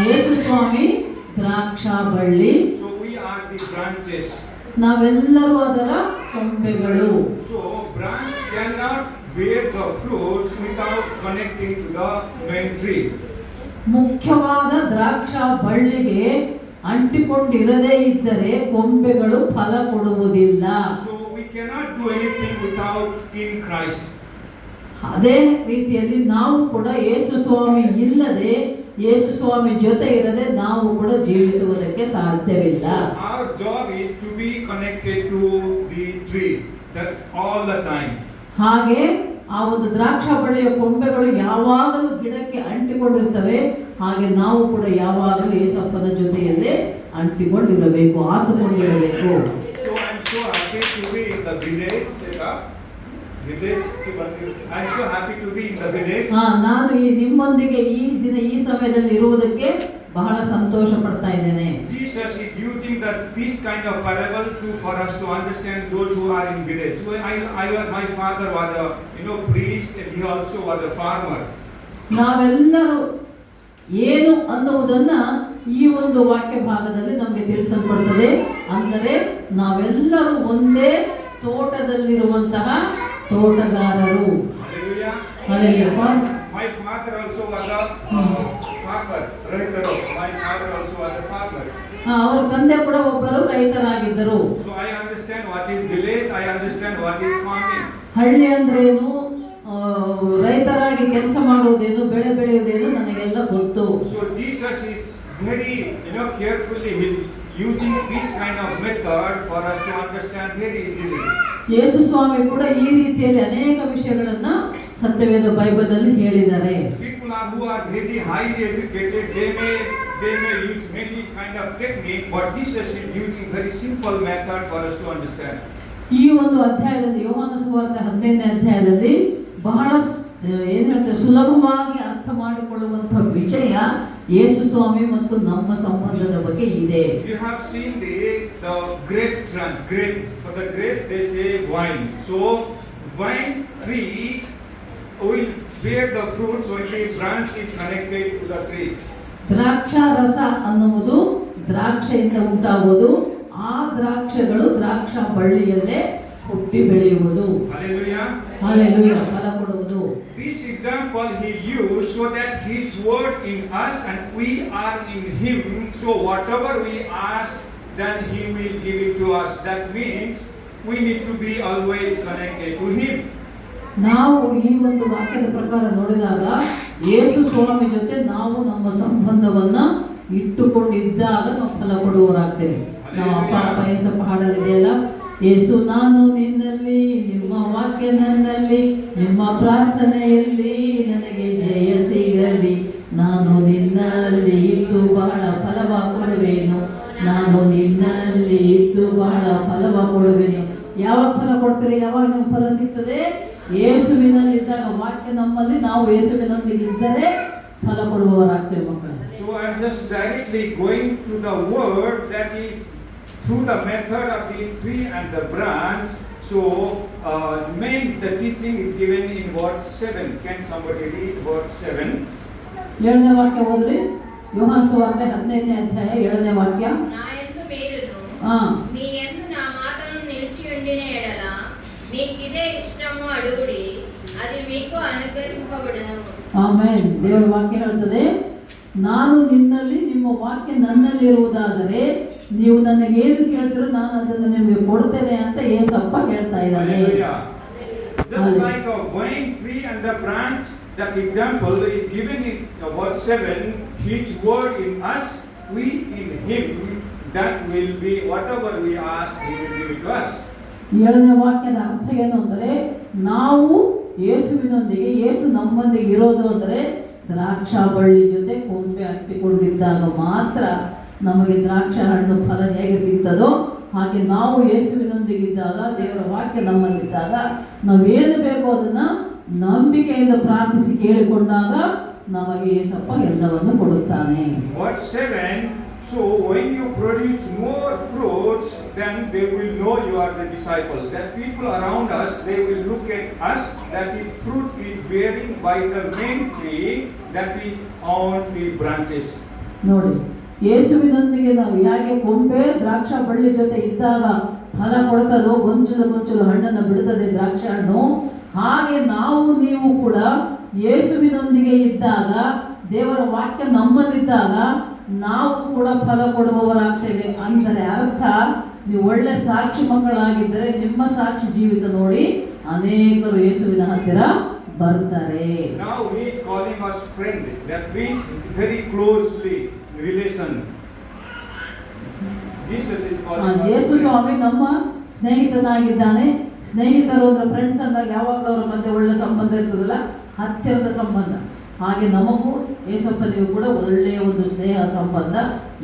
ಯೇಸು ಸ್ವಾಮಿ ದ್ರಾಕ್ಷಾ ಬಳ್ಳಿ, So we are the branches. ನಾವೆಲ್ಲರೂ ಅದರ ಕೊಂಬೆಗಳು. So branch cannot bear the fruits without connecting to the main tree. ಮುಖ್ಯವಾದ ದ್ರಾಕ್ಷಾ ಬಳ್ಳಿಗೆ ಅಂಟಿಕೊಂಡಿರದೇ ಇದ್ದರೆ ಕೊಂಬೆಗಳು ಫಲ ಕೊಡುವುದಿಲ್ಲ. So we cannot do anything without in Christ. ಅದೇ ರೀತಿಯಲ್ಲಿ ನಾವು ಕೂಡ ಯೇಸು ಸ್ವಾಮಿ ಇಲ್ಲದೆ, ಯೇಸು ಸ್ವಾಮಿ ಜೊತೆ ಇರದೆ ನಾವು ಕೂಡ ಜೀವಿಸುವುದಕ್ಕೆ ಸಾಧ್ಯವಿಲ್ಲ. Our job is to be connected to the tree that all the time. ಹಾಗೆ ಆ ಒಂದು ದ್ರಾಕ್ಷಾ ಬಳ್ಳಿಯ ಕೊಂಬೆಗಳು ಯಾವಾಗಲೂ ಗಿಡಕ್ಕೆ ಅಂಟಿಕೊಂಡಿರ್ತವೆ. ಹಾಗೆ ನಾವು ಕೂಡ ಯಾವಾಗಲೂ ಯೇಸಪ್ಪನ ಜೊತೆಯಲ್ಲೇ ಅಂಟಿಕೊಂಡಿರಬೇಕು, ಆತುಕೊಂಡಿರಬೇಕು. So I'm so happy to be in the village. I'm so happy to be in the village. ನಾನು ನಿಮ್ಮೊಂದಿಗೆ ಈ ಸಮಯದಲ್ಲಿ ಇರುವುದಕ್ಕೆ ಬಹಳ ಸಂತೋಷ ಪಡ್ತಾ ಇದ್ದೇನೆ. Jesus is using this kind of parable for us to understand those who are in village. When my father was a priest, and he also was a farmer. ನಾವೆಲ್ಲರೂ ಏನು ಅನ್ನುವುದನ್ನ ಈ ಒಂದು ವಾಕ್ಯ ಭಾಗದಲ್ಲಿ ನಮಗೆ ತಿಳಿಸಲ್ಪಡುತ್ತದೆ. ಅಂದರೆ ನಾವೆಲ್ಲರೂ ಒಂದೇ ತೋಟದಲ್ಲಿರುವಂತಹ ತೋಟಗಾರರು. Hallelujah. My father also was a farmer. My father also was a farmer. ಅವರ ತಂದೆ ಕೂಡ ಒಬ್ಬರು ರೈತರಾಗಿದ್ದರು. So I understand what is village. I understand what is farming. ಹಳ್ಳಿ ಅಂದ್ರೇನು, ರೈತರಾಗಿ ಕೆಲಸ ಮಾಡುವುದೇನು, ಬೆಳೆ ಬೆಳೆಯುವುದೇನು ನನಗೆಲ್ಲ ಗೊತ್ತು. So Jesus is very carefully using this kind of method for us to understand very easily. ಯೇಸು ಸ್ವಾಮಿ ಕೂಡ ಈ ರೀತಿಯಲ್ಲಿ ಅನೇಕ ವಿಷಯಗಳನ್ನ ಸತ್ಯವೇದ ಬೈಬಲಲ್ಲಿ ಹೇಳಿದ್ದಾರೆ. People who are very highly educated, they may use many kind of technique, but Jesus is using very simple method for us to understand. ಈ ಒಂದು ಅಧ್ಯಾಯದಲ್ಲಿ, ಯೋಹಾನ ಸುವಾರ್ತೆ 15ನೇ ಅಧ್ಯಾಯದಲ್ಲಿ ಬಹಳ ಸುಲಭವಾಗಿ ಅರ್ಥ ಮಾಡಿಕೊಳ್ಳುವಂತಹ ವಿಷಯ ಯೇಸು ಸ್ವಾಮಿ ಮತ್ತು ನಮ್ಮ ಸಂಬಂಧದ ಬಗ್ಗೆ ಇದೆ. You have seen the grape tree. For the grape they say wine. So wine tree will bear the fruits when the branch is connected to the tree. ದ್ರಾಕ್ಷಾ ರಸ ಅನ್ನುವುದು ದ್ರಾಕ್ಷೆಯಿಂದ ಉಂಟಾಗುವುದು. ಆ ದ್ರಾಕ್ಷಗಳು ದ್ರಾಕ್ಷಾ ಬಳ್ಳಿಯಲ್ಲೇ ಹುಟ್ಟಿ ಬೆಳೆಯುವುದು. Hallelujah. Hallelujah. ಫಲ ಕೊಡುವುದು. This example he used so that his word in us and we are in him. So whatever we ask, then he will give it to us. That means we need to be always connected to him. ನಾವು ಈ ಒಂದು ವಾಕ್ಯದ ಪ್ರಕಾರ ನೋಡಿದಾಗ ಯೇಸು ಸ್ವಾಮಿ ಜೊತೆ ನಾವು ನಮ್ಮ ಸಂಬಂಧವನ್ನ ಇಟ್ಟುಕೊಂಡಿದ್ದಾಗ ನಾವು ಫಲ ಕೊಡುವವರಾಗ್ತೇವೆ. ನಾವು ಅಪ್ಪ ಯೇಸಪ್ಪ ಹಾಡಲಿದೆಯಲ್ಲ, ಯೇಸು ನಾನು ನಿನ್ನಲ್ಲಿ, ನಿಮ್ಮ ವಾಕ್ಯ ನನ್ನಲ್ಲಿ, ನಿಮ್ಮ ಪ್ರಾರ್ಥನೆಯಲ್ಲಿ ನನಗೆ ಜಯ ಸಿಗಲಿ. ನಾನು ನಿನ್ನಲ್ಲಿ ಇದ್ದು ಬಹಳ ಫಲವ ಕೊಡುವೆನು. ನಾನು ನಿನ್ನಲ್ಲಿ ಇದ್ದು ಬಹಳ ಫಲವ ಕೊಡುವೆನು. ಯಾವಾಗ ಫಲ ಕೊಡ್ತೀರಿ? ಯಾವಾಗ ನಮ್ಗೆ ಫಲ ಸಿಗ್ತದೆ? ಯೇಸುವಿನಲ್ಲಿದ್ದಾಗ, ವಾಕ್ಯ ನಮ್ಮಲ್ಲಿ, ನಾವು ಯೇಸುವಿನೊಂದಿಗೆ ಇದ್ದರೆ ಫಲ ಕೊಡುವವರಾಗ್ತೇವೆ ಮಕ್ಕಳು. So I am just directly going to the word, that is through the method of the tree and the branch. So the teaching is given in verse 7. Can somebody read verse 7? 7ನೇ ವಾಕ್ಯ ಓದ್ರಿ. ಯೋಹಾನ ಸುವಾರ್ತೆ 15ನೇ ಅಧ್ಯಾಯ 7ನೇ ವಾಕ್ಯ. మీ యందు నా మాటను నిలిచి ఉండిన ఎడల మీకిదే ఇష్టము అడుగుడి, అది మీకు అనుగ్రహింపబడును. ಆಮೆನ್. ದೇವರ ವಾಕ್ಯ ಹೇಳ್ತದೆ, ನಾನು ನಿನ್ನಲ್ಲಿ, ನಿಮ್ಮ ವಾಕ್ಯ ನನ್ನಲ್ಲಿರುವುದಾದರೆ ನೀವು ನನಗೇನು ಕೇಳ್ತೀರೋ ನಾನು ಅದನ್ನು ನಿಮಗೆ ಕೊಡ್ತೇನೆ ಅಂತ ಯೇಸಪ್ಪ ಹೇಳ್ತಾ ಇದ್ದಾರೆ. Just like a vine tree and the branch, that example is given in verse 7. His word in us, we in him. That will be whatever we ask, he will give it to us. 7ನೇ ವಾಕ್ಯದ ಅರ್ಥ ಏನು ಅಂದರೆ, ನಾವು ಯೇಸುವಿನೊಂದಿಗೆ, ಯೇಸು ನಮ್ಮೊಂದಿಗೆ ಇರೋದು ಅಂದರೆ ದ್ರಾಕ್ಷಾ ಬಳ್ಳಿ ಜೊತೆ ಕೊಂಬೆ ಅಂಟಿಕೊಂಡಿದ್ದಾಗ ಮಾತ್ರ ನಮಗೆ ದ್ರಾಕ್ಷಾ ಹಣ್ಣು ಫಲ ಹೇಗೆ ಸಿಗ್ತದೋ ಹಾಗೆ ನಾವು ಯೇಸುವಿನೊಂದಿಗಿದ್ದಾಗ, ದೇವರ ವಾಕ್ಯ ನಮ್ಮಲ್ಲಿದ್ದಾಗ ನಾವೇನು ಬೇಕೋ ಅದನ್ನು ನಂಬಿಕೆಯಿಂದ ಪ್ರಾರ್ಥಿಸಿ ಕೇಳಿಕೊಂಡಾಗ ನಮಗೆ ಯೇಸಪ್ಪ ಎಲ್ಲವನ್ನು ಕೊಡುತ್ತಾನೆ. Verse 7. So when you produce more fruits, then they will know you are the disciple. That people around us, they will look at us, that is fruit is bearing by the main tree, that is on the branches. ನೋಡಿ, ಯೇಸುವಿನೊಂದಿಗೆ ನಾವು ಹೇಗೆ ಕೊಂಬೆ ದ್ರಾಕ್ಷ ಬಳ್ಳಿ ಜೊತೆ ಇದ್ದಾಗ ಫಲ ಕೊಡ್ತದೋ, ಗೊಂಚಲು ಹಣ್ಣನ್ನು ಬಿಡುತ್ತದೆ ದ್ರಾಕ್ಷ ಹಣ್ಣು, ಹಾಗೆ ನಾವು ನೀವು ಕೂಡ ಯೇಸುವಿನೊಂದಿಗೆ ಇದ್ದಾಗ, ದೇವರ ವಾಕ್ಯ ನಮ್ಮಲ್ಲಿದ್ದಾಗ ನಾವು ಕೂಡ ಫಲ ಕೊಡುವವರಾಗ್ತೇವೆ. ಅಂದರೆ ಅರ್ಥ, ನೀವು ಒಳ್ಳೆ ಸಾಕ್ಷಿ ಮಕ್ಕಳಾಗಿದ್ದರೆ ನಿಮ್ಮ ಸಾಕ್ಷಿ ಜೀವಿತ ನೋಡಿ ಅನೇಕರು ಯೇಸುವಿನ ಹತ್ತಿರ ಬರ್ತಾರೆ. Now he is calling us friend. That means very closely relation. Jesus is calling us Yesu friend. ಸ್ವಾಮಿ ನಮ್ಮ ಸ್ನೇಹಿತನಾಗಿದ್ದಾನೆ. ಸ್ನೇಹಿತರು ಅಂದ್ರೆ ಫ್ರೆಂಡ್ಸ್ ಅಂದಾಗ ಯಾವಾಗ ಅವರ ಮಧ್ಯೆ ಒಳ್ಳೆ ಸಂಬಂಧ ಇರ್ತದಲ್ಲ, ಹತ್ತಿರದ ಸಂಬಂಧ. ಹಾಗೆ ನಮಗೂ ಯೇಸಪ್ಪನಿಗೂ ಕೂಡ ಒಳ್ಳೆಯ ಒಂದು ಸ್ನೇಹ ಸಂಬಂಧ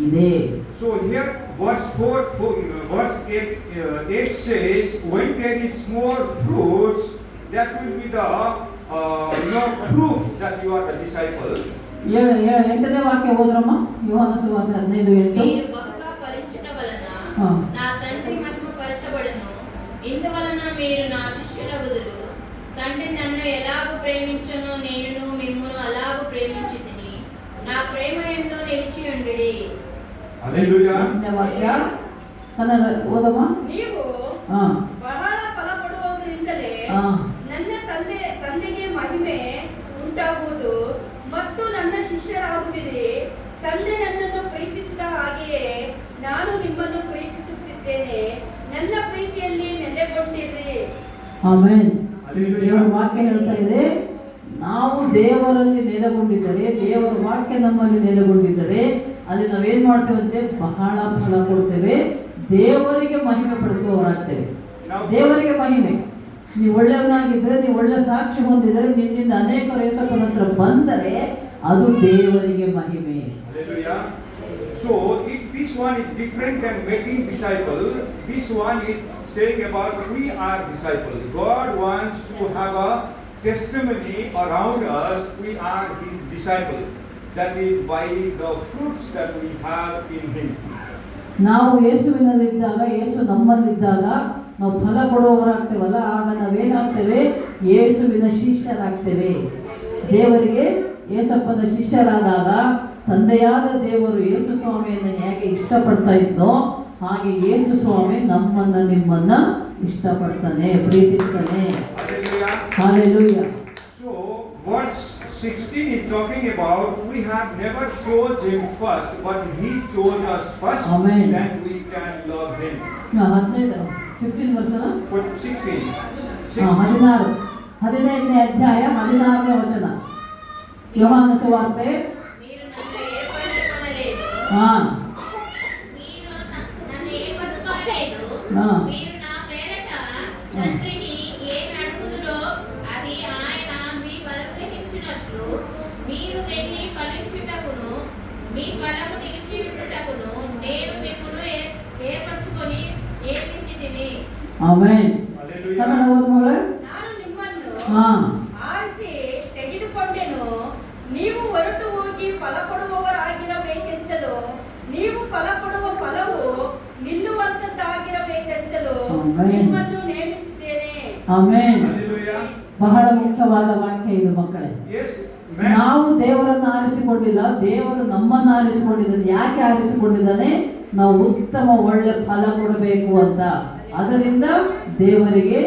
ಇದೆ. So here verse 8 says, when there is more fruits, that will be the proof that you are the disciples. 8ನೇ ವಾಕ್ಯ ಓದ್ರಮ್ಮ, ಯೋಹಾನ ಸುವಾರ್ತೆ 15:8. మీరు బహుగా ఫలించుట వలన నా తండ్రి మహిమ పరచబడును, ఇందువలన మీరు నా శిష్యులగుదురు. తండ్రి నన్ను ఎలాగూ ప్రేమించునో నేను మిమ్మును అలాగూ ప్రేమించితిని. నా ప్రేమ యందు నిలిచి ఉండుడి. Hallelujah. 8ನೇ ವಾಕ್ಯ ಕನ್ನಡ ಓದಮ್ಮ. ನೀವು ಬಹಳ ಫಲ ಕೊಡುವುದರಿಂದಲೇ ನನ್ನ ತಂದೆಗೆ ಮಹಿಮೆ ಉಂಟಾಗುವುದು ಮತ್ತು ನನ್ನ ಶಿಷ್ಯರಾಗುವಿರಿ. ತಂದೆ ನನ್ನನ್ನು ಪ್ರೀತಿಸಿದ ಹಾಗೆಯೇ ನಾನು ನಿಮ್ಮನ್ನು ಪ್ರೀತಿಸುತ್ತಿದ್ದೇನೆ. ನನ್ನ ಪ್ರೀತಿಯಲ್ಲಿ ನೆಲೆಗೊಂಡಿರಿ. ಆಮೆನ್. Hallelujah. ವಾಕ್ಯ ಹೇಳ್ತಾ ಇದೆ, ನಾವು ದೇವರಲ್ಲಿ ನೆಲೆಗೊಂಡಿದ್ದರೆ, ದೇವರ ವಾಕ್ಯ ನಮ್ಮಲ್ಲಿ ನೆಲೆಗೊಂಡಿದ್ದರೆ ಅಲ್ಲಿ ನಾವೇನ್ ಮಾಡ್ತೇವಂತೆ, ಬಹಳ ಫಲ ಕೊಡ್ತೇವೆ, ದೇವರಿಗೆ ಮಹಿಮೆ ಪಡಿಸುವವರಾಗ್ತೇವೆ. ದೇವರಿಗೆ ಮಹಿಮೆ. ನೀವು ಒಳ್ಳೆಯವನಾಗಿದ್ದರೆ, ನೀವು ಒಳ್ಳೆ ಸಾಕ್ಷಿ ಹೊಂದಿದರೆ, ನಿನ್ನಿಂದ ಅನೇಕರು ಯೇಸಪ್ಪನ ಹತ್ರ ಬಂದರೆ ಅದು ದೇವರಿಗೆ ಮಹಿಮೆ. Hallelujah. So this one is different than making disciple. This one is saying about we are disciple. God wants to have a testimony around us. We are His disciple. That is by the fruits that we have in Him. ನಾವು ಯೇಸುವಿನಲ್ಲಿದ್ದಾಗ, ಯೇಸು ನಮ್ಮಲ್ಲಿದ್ದಾಗ ನಾವು ಫಲ ಕೊಡುವವರಾಗ್ತೇವಲ್ಲ, ಆಗ ನಾವೇನಾಗ್ತೇವೆ, ಯೇಸುವಿನ ಶಿಷ್ಯರಾಗ್ತೇವೆ. ದೇವರಿಗೆ ಯೇಸಪ್ಪನ ಶಿಷ್ಯರಾದಾಗ ತಂದೆಯಾದ ದೇವರು ಯೇಸು ಸ್ವಾಮಿಯನ್ನು ಹೇಗೆ ಇಷ್ಟಪಡ್ತಾ ಇದ್ನೋ ಹಾಗೆ ಯೇಸು ಸ್ವಾಮಿ ನಮ್ಮನ್ನ ನಿಮ್ಮನ್ನ ಇಷ್ಟಪಡ್ತಾನೆ, ಪ್ರೀತಿಸ್ತಾನೆ. Hallelujah. So verse 16 is talking about we have never chose Him first, but He chose us first. Amen. Then we can love Him. 15 ವರ್ಷನ 16. 15ನೇ ಅಧ್ಯಾಯ 16ನೇ ವಚನ, ಯೋಹಾನ ಸುವಾರ್ತೆ. మీరు నన్ను ఏర్పరచుకొనలేదు. మీరు నన్ను ఏర్పరచుకోలేదు. మీరు నా పేరట తండ్రిని ఏమి అడుగుదురో అది ఆయన మీకు అనుగ్రహించినట్లు మీరు వెళ్ళి ఫలించుటకును మీ ఫలము నిలిచి ఉండుటకును నేను మిమ్మును ఏర్పరచుకొని ఏర్పించితిని. ಆಮೆನ್. ಕನ್ನಡ ಓದು ಮಗಳೇ. ನಾನು ನಿಮ್ಮನ್ನು ಆರಿಸಿ ತೆಗೆದುಕೊಂಡೆನು, ನೀವು ಹೊರಟು ಹೋಗಿ ಫಲ ಕೊಡುವವರಾಗಿರಬೇಕೆಂತಲೂ ನೀವು ಫಲ ಕೊಡುವ ಫಲವು ನಿಲ್ಲುವಂತದ್ದಾಗಿರಬೇಕೆಂತಲೂ ನಿಮ್ಮನ್ನು ನೇಮಿಸಿದ್ದೇನೆ. ಆಮೆನ್. Hallelujah. ಬಹಳ ಮುಖ್ಯವಾದ ವಾಕ್ಯ ಇದು ಮಕ್ಕಳೇ. Yes. ನಾವು ದೇವರನ್ನು ಆರಿಸಿಕೊಂಡಿಲ್ಲ, ದೇವರು ನಮ್ಮನ್ನು ಆರಿಸಿಕೊಂಡಿದ್ದಾನೆ. ಯಾಕೆ ಆರಿಸಿಕೊಂಡಿದ್ದಾನೆ? ನಾವು ಉತ್ತಮ ಒಳ್ಳೆ ಫಲ ಕೊಡಬೇಕು ಅಂತ. ಅದರಿಂದ ದೇವರಿಗೆ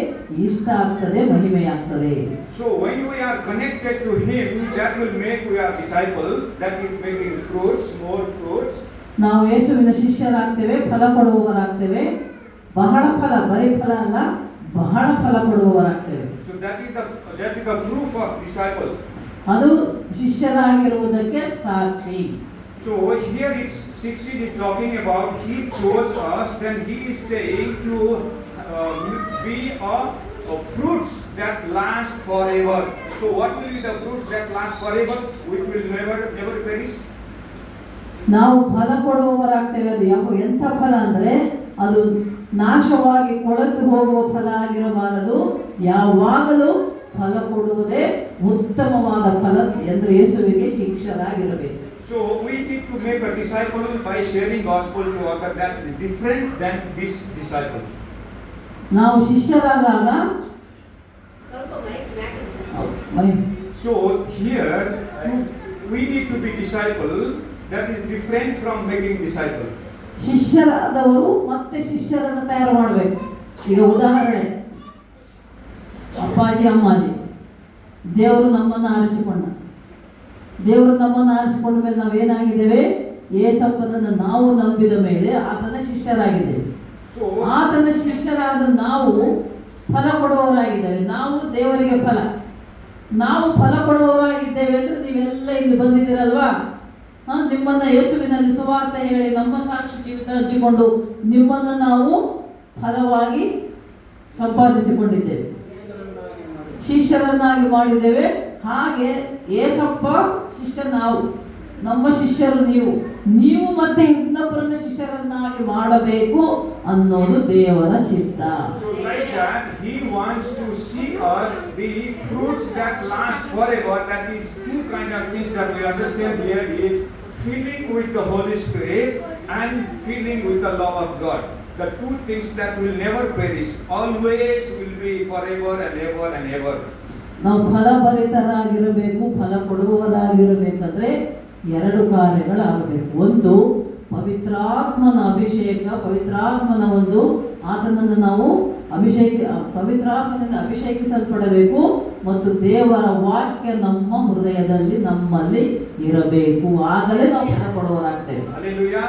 ಇಷ್ಟ ಆಗ್ತದೆ, ಮಹಿಮೆಯಾಗ್ತದೆ. So when we are connected to Him, that will make we are disciple. That is making fruits, more fruits. ನಾವು ಯೇಸುವಿನ ಶಿಷ್ಯರಾಗ್ತೇವೆ, ಫಲ ಕೊಡುವವರಾಗ್ತೇವೆ. ಬಹಳ ಫಲ, ಬರೀ ಫಲ ಅಲ್ಲ, ಬಹಳ ಫಲ ಕೊಡುವವರಾಗ್ತೇವೆ. So that is the proof of disciple. ಅದು ಶಿಷ್ಯರಾಗಿರುವುದಕ್ಕೆ ಸಾಕ್ಷಿ. So here is 16 is talking about He chose us. Then He is saying to be of fruits that last forever. So what will be the fruits that last forever, which will never perish? ನಾವು ಫಲ ಕೊಡುವವರಾಗ್ತೇವೆ. ಅದು ಎಂಥ ಫಲ ಅಂದರೆ ಅದು ನಾಶವಾಗಿ ಕೊಳೆತು ಹೋಗುವ ಫಲ ಆಗಿರಬಾರದು. ಯಾವಾಗಲೂ ಫಲ ಕೊಡುವುದೇ ಉತ್ತಮವಾದ ಫಲ ಎಂದು ಯೇಸುವಿಗೆ ಶಿಷ್ಯರಾಗಿರಬೇಕು. So we need to make a disciple by sharing gospel to others. That is different than this disciple. ನಾವು ಶಿಷ್ಯರಾದಾಗ ಸ್ವಲ್ಪ mic So here we need to be disciple. that is different from making disciples. ಶಿಷ್ಯರಾದವರು ಮತ್ತೆ ಶಿಷ್ಯರನ್ನು ತಯಾರು ಮಾಡಬೇಕು. ಈಗ ಉದಾಹರಣೆ, ಅಪ್ಪಾಜಿ ಅಮ್ಮಾಜಿ, ದೇವರು ನಮ್ಮನ್ನು ಆರಿಸಿಕೊಂಡ. ದೇವರು ನಮ್ಮನ್ನು ಆರಿಸಿಕೊಂಡ ಮೇಲೆ ನಾವೇನಾಗಿದ್ದೇವೆ? ಯೇಸಪ್ಪನನ್ನು ನಾವು ನಂಬಿದ ಮೇಲೆ ಆತನ ಶಿಷ್ಯರಾಗಿದ್ದೇವೆ. ಆತನ ಶಿಷ್ಯರಾದ ನಾವು ಫಲ ಕೊಡುವವರಾಗಿದ್ದೇವೆ. ನಾವು ದೇವರಿಗೆ ಫಲ. ನಾವು ಫಲ ಕೊಡುವವರಾಗಿದ್ದೇವೆ ಅಂದರೆ ನೀವೆಲ್ಲ ಇಲ್ಲಿ ಬಂದಿದ್ದೀರಲ್ವಾ? ನಿಮ್ಮನ್ನು ಯೇಸುವಿನಲ್ಲಿ ಸುವಾರ್ತೆ ಹೇಳಿ ನಮ್ಮ ಸಾಕ್ಷಿ ಜೀವಿತ ಹಂಚಿಕೊಂಡು ನಿಮ್ಮನ್ನು ನಾವು ಫಲವಾಗಿ ಸಂಪಾದಿಸಿಕೊಂಡಿದ್ದೇವೆ, ಶಿಷ್ಯರನ್ನಾಗಿ ಮಾಡಿದ್ದೇವೆ. ಹಾಗೆ ಏಸಪ್ಪ ಶಿಷ್ಯ, ನಾವು ನಮ್ಮ ಶಿಷ್ಯರು ನೀವು ಮತ್ತೆ ಇನ್ನೊಬ್ಬರನ್ನ ಶಿಷ್ಯರನ್ನಾಗಿ ಮಾಡಬೇಕು ಅನ್ನೋದು ದೇವರ ಚಿತ್ತ. So like that, he wants to see us the fruits that last forever. That is two kind of things that we understand here is filling with the Holy Spirit and filling with the love of God. The two things that will never perish, always will be forever and ever and ever. ನಾವು ಫಲಭರಿತರಾಗಿರಬೇಕು. ಫಲ ಕೊಡುವವರಾಗಿರಬೇಕಾದ್ರೆ ಎರಡು ಕಾರ್ಯಗಳಾಗಬೇಕು. ಒಂದು, ಪವಿತ್ರಾತ್ಮನ ಅಭಿಷೇಕ, ಪವಿತ್ರಾತ್ಮನ ಒಂದು ಆತನನ್ನು ನಾವು ಪವಿತ್ರಾತ್ಮನಿಂದ ಅಭಿಷೇಕಿಸಲ್ಪಡಬೇಕು. ಮತ್ತು ದೇವರ ವಾಕ್ಯ ನಮ್ಮ ಹೃದಯದಲ್ಲಿ ನಮ್ಮಲ್ಲಿ ಇರಬೇಕು. ಆಗಲೇ ನಾವು ಫಲ ಕೊಡುವವರಾಗ್ತೇವೆ. Hallelujah.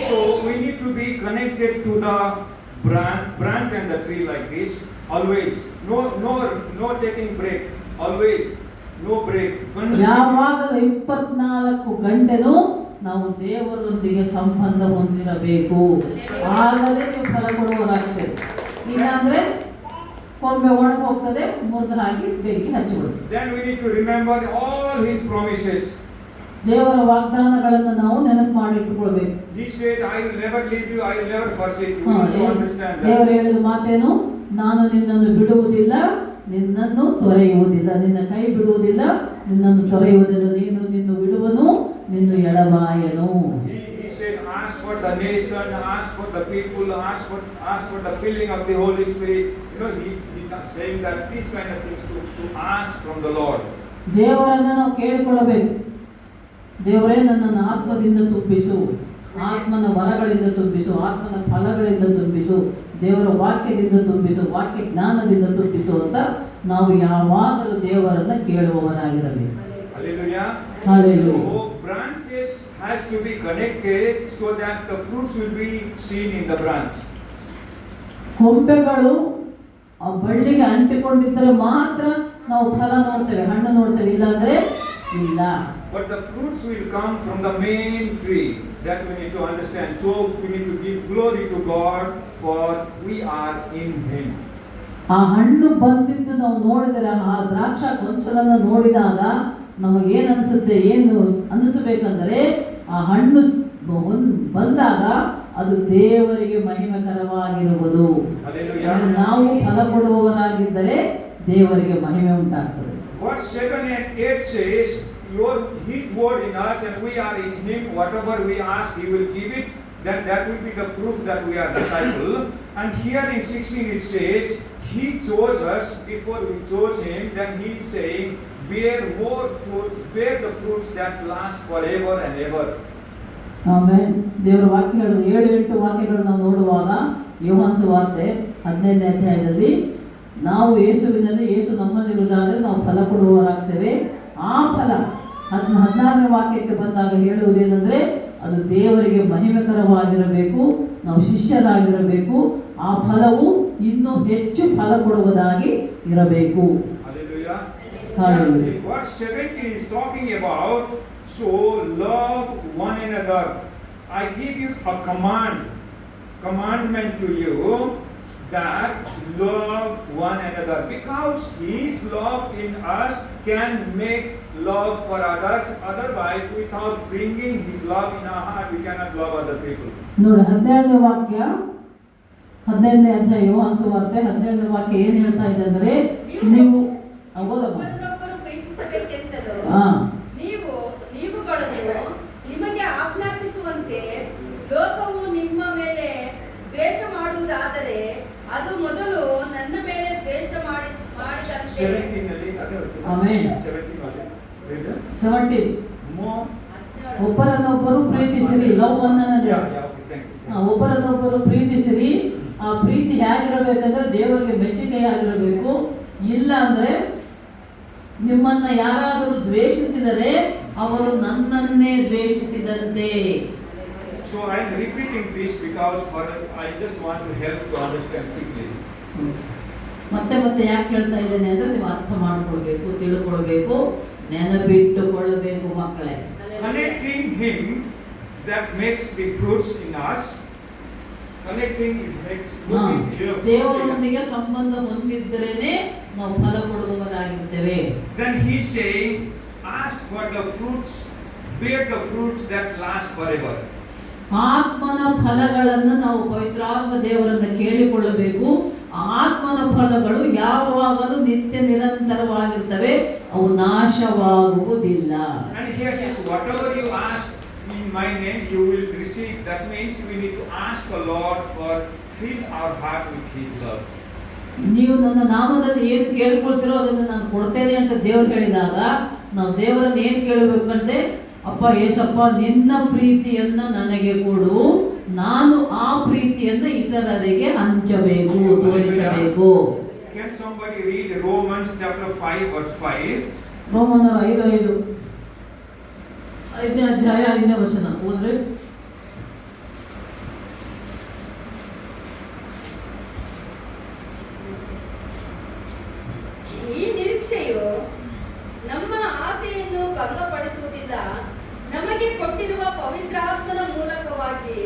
So we need to be connected to the branch and the tree like this. Always, no taking break. Always, no break. ಯಾವಾಗಲೂ 24 ಗಂಟೆನೂ ನಾವು ದೇವರೊಂದಿಗೆ ಸಂಬಂಧ ಹೊಂದಿರಬೇಕು. ಆಗಲೇ ನೀವು ಫಲ ಕೊಡುವವರಾಗ್ತೇವೆ. ಇಲ್ಲಾಂದ್ರೆ ಕೊಂಬೆ ಒಣಗಿ ಹೋಗ್ತದೆ, ಮುರಿದು ಹಾಕಿ ಬೆಂಕಿ ಹಚ್ಚಿಬಿಡುತ್ತೆ. Then we need to remember all his promises. ದೇವರ ವಾಗ್ದಾನಗಳನ್ನು ನಾವು ನೆನಪು ಮಾಡಿಟ್ಟುಕೊಳ್ಬೇಕು. He said, I will never leave you, I will never forsake you. You understand that? ದೇವರು ಹೇಳಿದ ಮಾತೇನು? ನಾನು ನಿನ್ನನ್ನು ಬಿಡುವುದಿಲ್ಲ, ನಿನ್ನನ್ನು ತೊರೆಯುವುದಿಲ್ಲ. ನಿನ್ನ ಕೈ ಬಿಡುವುದಿಲ್ಲ, ನಿನ್ನನ್ನು ತೊರೆಯುವುದಿಲ್ಲ. ನೀನು ನಿನ್ನ ಬಿಡುವನು, ನಿನ್ನ ಎಡಬಾಯನು. He said, ask for the nation, ask for the people, ask for the filling of the Holy Spirit. You know, he's not saying that these kind of things to ask from the Lord. ದೇವರನ್ನು ನಾವು ಕೇಳಿಕೊಳ್ಳಬೇಕು. ದೇವರೇ ನನ್ನನ್ನು ಆತ್ಮದಿಂದ ತುಂಬಿಸು, ಆತ್ಮನ ವರಗಳಿಂದ ತುಂಬಿಸು, ಆತ್ಮನ ಫಲಗಳಿಂದ ತುಂಬಿಸು, ದೇವರ ವಾಕ್ಯದಿಂದ ತುಂಬಿಸು, ವಾಕ್ಯ ಜ್ಞಾನದಿಂದ ತುಂಬಿಸು ಅಂತ ನಾವು ಯಾವಾಗಲೂ ದೇವರನ್ನು ಕೇಳುವವರಾಗಿರಬೇಕು. Hallelujah. Hallelujah. So branches has to be connected so that the fruits will be seen in the branch. ಕೊಂಬೆಗಳು ಆ ಬಳ್ಳಿಗೆ ಅಂಟಿಕೊಂಡಿದ್ದರೆ ಮಾತ್ರ ನಾವು ಫಲ ನೋಡ್ತೇವೆ, ಹಣ್ಣು ನೋಡ್ತೇವೆ. ಇಲ್ಲಾಂದ್ರೆ ಇಲ್ಲ. But the fruits will come from the main tree. That we need to understand. So we need to give glory to God, for we are in Him. ಆ ಹಣ್ಣು ಬಂದಿದ್ದು ನಾವು ನೋಡಿದರೆ, ಆ ದ್ರಾಕ್ಷ ಗೊಂಚಲನ್ನು ನೋಡಿದಾಗ ನಮಗೇನು ಅನಿಸುತ್ತೆ? ಏನು ಅನಿಸಬೇಕಂದ್ರೆ, ಆ ಹಣ್ಣು ಬಂದಾಗ ಅದು ದೇವರಿಗೆ ಮಹಿಮೆಕರವಾಗಿರುವುದು. ನಾವು ಫಲ ಕೊಡುವವರಾಗಿದ್ದರೆ ದೇವರಿಗೆ ಮಹಿಮೆ ಉಂಟಾಗ್ತದೆ. Verse 7 and 8 says, His word in us and we are in Him. Whatever we ask, He will give it. Then that will be the proof that we are disciple. And here in 16 it says, He chose us before we chose Him. Then He is saying, bear more fruits, bear the fruits that last forever and ever. ಆಮೇಲೆ ದೇವರ ವಾಕ್ಯಗಳು 7-8 ವಾಕ್ಯಗಳು ನಾವು ನೋಡುವಾಗ, ಯೋಹಾನ ಸುವಾರ್ತೆ 15ನೇ ಅಧ್ಯಾಯದಲ್ಲಿ ನಾವು ಯೇಸುವಿನಲ್ಲಿ, ಯೇಸು ನಮ್ಮಲ್ಲಿರುವುದಾದರೆ ನಾವು ಫಲ ಕೊಡುವವರಾಗ್ತೇವೆ. ಆ ಫಲ 16ನೇ ವಾಕ್ಯಕ್ಕೆ ಬಂದಾಗ ಹೇಳುವುದೇನೆಂದರೆ, ಅದು ದೇವರಿಗೆ ಮಹಿಮೆಕರವಾಗಿರಬೇಕು, ನಾವು ಶಿಷ್ಯರಾಗಿರಬೇಕು. ಆ ಫಲವು ಇನ್ನೂ ಹೆಚ್ಚು ಫಲ ಕೊಡುವುದಾಗಿ ಇರಬೇಕು. In verse 17 is talking about, so love one another. I give you a commandment to you, that love one another, because His love in us can make love for others. Otherwise, without bringing His love in our heart, we cannot love other people. ನೋಡಿ, 17ನೇ ವಾಕ್ಯ, 15ನೇ ಅಧ್ಯಾಯ ಯೋಹಾನ ಸುವಾರ್ತೆ 17ನೇ ವಾಕ್ಯ ಏನು ಹೇಳ್ತಾ ಇದೆ ಅಂದರೆ, ನೀವು ನೀವುಗಳನ್ನು ನಿಮಗೆ ಆಜ್ಞಾಪಿಸುವಂತೆ ಲೋಕವು ನಿಮ್ಮ ಮೇಲೆ ದ್ವೇಷ ಮಾಡುವುದಾದರೆ ಅದು ಮೊದಲು ನನ್ನ ಮೇಲೆ ದ್ವೇಷ ಮಾಡಿದಂತೆ. 17 ಒಬ್ಬರನ್ನೊಬ್ಬರು ಪ್ರೀತಿಸಿರಿ, ಲವ್ ಅನ್ನೋದು Yeah, okay, thank you. ಒಬ್ಬರನ್ನೊಬ್ಬರು ಪ್ರೀತಿಸಿರಿ. ಆ ಪ್ರೀತಿ ಹೇಗಿರಬೇಕಂದ್ರೆ ದೇವರಿಗೆ ಮೆಚ್ಚುಗೆಯಾಗಿರಬೇಕು. ಇಲ್ಲ ಅಂದ್ರೆ ನಿಮ್ಮನ್ನ ಯಾರಾದರೂ ದ್ವೇಷಿಸಿದರೆ ಅವರು ನನ್ನನ್ನೇ ದ್ವೇಷಿಸಿದಂತೆ. So I am repeating this because I just want to help to understand quickly. ಮತ್ತೆ ಮತ್ತೆ ಯಾಕೆ ಹೇಳ್ತಾ ಇದ್ದೇನೆ ಅಂದ್ರೆ ನೀವು ಅರ್ಥ ಮಾಡ್ಕೊಳ್ಬೇಕು, ತಿಳ್ಕೊಳ್ಬೇಕು, ನೆನಪಿಟ್ಟುಕೊಳ್ಳಬೇಕು ಮಕ್ಕಳೇ. Connecting Him that makes the fruits in us. Connecting it makes ದೇವರೊಂದಿಗೆ ಸಂಬಂಧ ಹೊಂದಿದ್ರೇನೆ ನಾವು ಫಲ ಕೊಡುವವರಾಗಿರ್ತೇವೆ. Then He is saying, ask for the fruits, bear the fruits that last forever. ಆತ್ಮನ ಫಲಗಳನ್ನು ನಾವು ಪವಿತ್ರಾತ್ಮ ದೇವರನ್ನು ಕೇಳಿಕೊಳ್ಳಬೇಕು. ಆತ್ಮನ ಫಲಗಳು ಯಾವಾಗಲೂ ನಿತ್ಯ ನಿರಂತರವಾಗಿರ್ತವೆ, ಅವು ನಾಶವಾಗುವುದಿಲ್ಲ. And here says, whatever you ask in my name, you will receive. That means we need to ask the Lord for fill our heart with His love. ನೀವು ನನ್ನ ನಾಮದಲ್ಲಿ ಏನು ಕೇಳ್ಕೊಳ್ತೀರೋ ಅದನ್ನು ನಾನು ಕೊಡ್ತೇನೆ ಅಂತ ದೇವರು ಹೇಳಿದಾಗ ನಾವು ದೇವರನ್ನು ಏನು ಕೇಳಬೇಕಂದ್ರೆ, ಅಪ್ಪ ಏಸಪ್ಪ ನಿನ್ನ ಪ್ರೀತಿಯನ್ನ ನನಗೆ ಕೊಡು, ನಾನು ಆ ಪ್ರೀತಿಯನ್ನ ಇತರರಿಗೆ ಹಂಚಬೇಕು, ತೋರಿಸಬೇಕು. Can somebody read Romans chapter 5 verse 5? ರೋಮನರು 5:5 5ನೇ ಅಧ್ಯಾಯ 5ನೇ ವಚನ ಓದ್ರೆ. ಈ ನಿರೀಕ್ಷೆಯು ನಮ್ಮ ಆಸೆಯನ್ನು ಭಂಗಪಡಿಸುವುದಿಲ್ಲ, ನಮಗೆ ಕೊಟ್ಟಿರುವ ಪವಿತ್ರಾತ್ಮನ ಮೂಲಕವಾಗಿ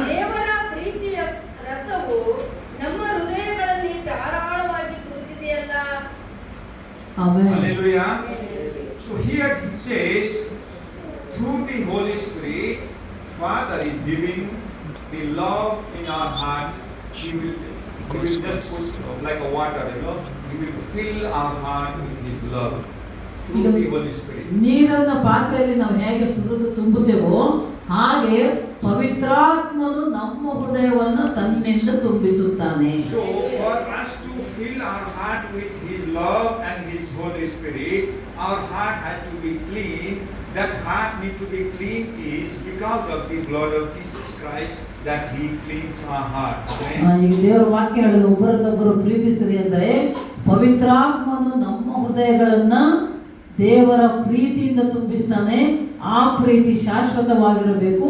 ದೇವರ ಪ್ರೀತಿಯ ರಸವು ನಮ್ಮ ಹೃದಯಗಳಲ್ಲಿ ಧಾರಾಳವಾಗಿ ಸುರಿದಿದೆಯಲ್ಲ. Amen. Hallelujah. So here he says, through the Holy Spirit, Father is giving the love in our heart. He will just put like a water, He will fill our heart with His love through the Holy Spirit. ನೀರನ್ನ ಪಾತ್ರೆಯಲ್ಲಿ ನಾವು ಹೇಗೆ ಸುರಿದು ತುಂಬುತ್ತೇವೋ ಹಾಗೆ ಪವಿತ್ರಾತ್ಮನು ನಮ್ಮ ಹೃದಯವನ್ನು ತನ್ನಿಂದ ತುಂಬಿಸುತ್ತಾನೆ. So for us to fill our heart with His love and His Holy Spirit, our heart has to be clean. That heart need to be clean is because of the blood of Jesus Christ that He cleans our heart. ಈಗ ದೇವರ ವಾಕ್ಯ ಹೇಳಿದ ಒಬ್ಬರನ್ನೊಬ್ಬರು ಪ್ರೀತಿಸಿರಿ ಅಂದರೆ ಪವಿತ್ರಾತ್ಮನು ನಮ್ಮ ಹೃದಯಗಳನ್ನ ದೇವರ ಪ್ರೀತಿಯಿಂದ ತುಂಬಿಸ್ತಾನೆ. ಆ ಪ್ರೀತಿ ಶಾಶ್ವತವಾಗಿರಬೇಕು.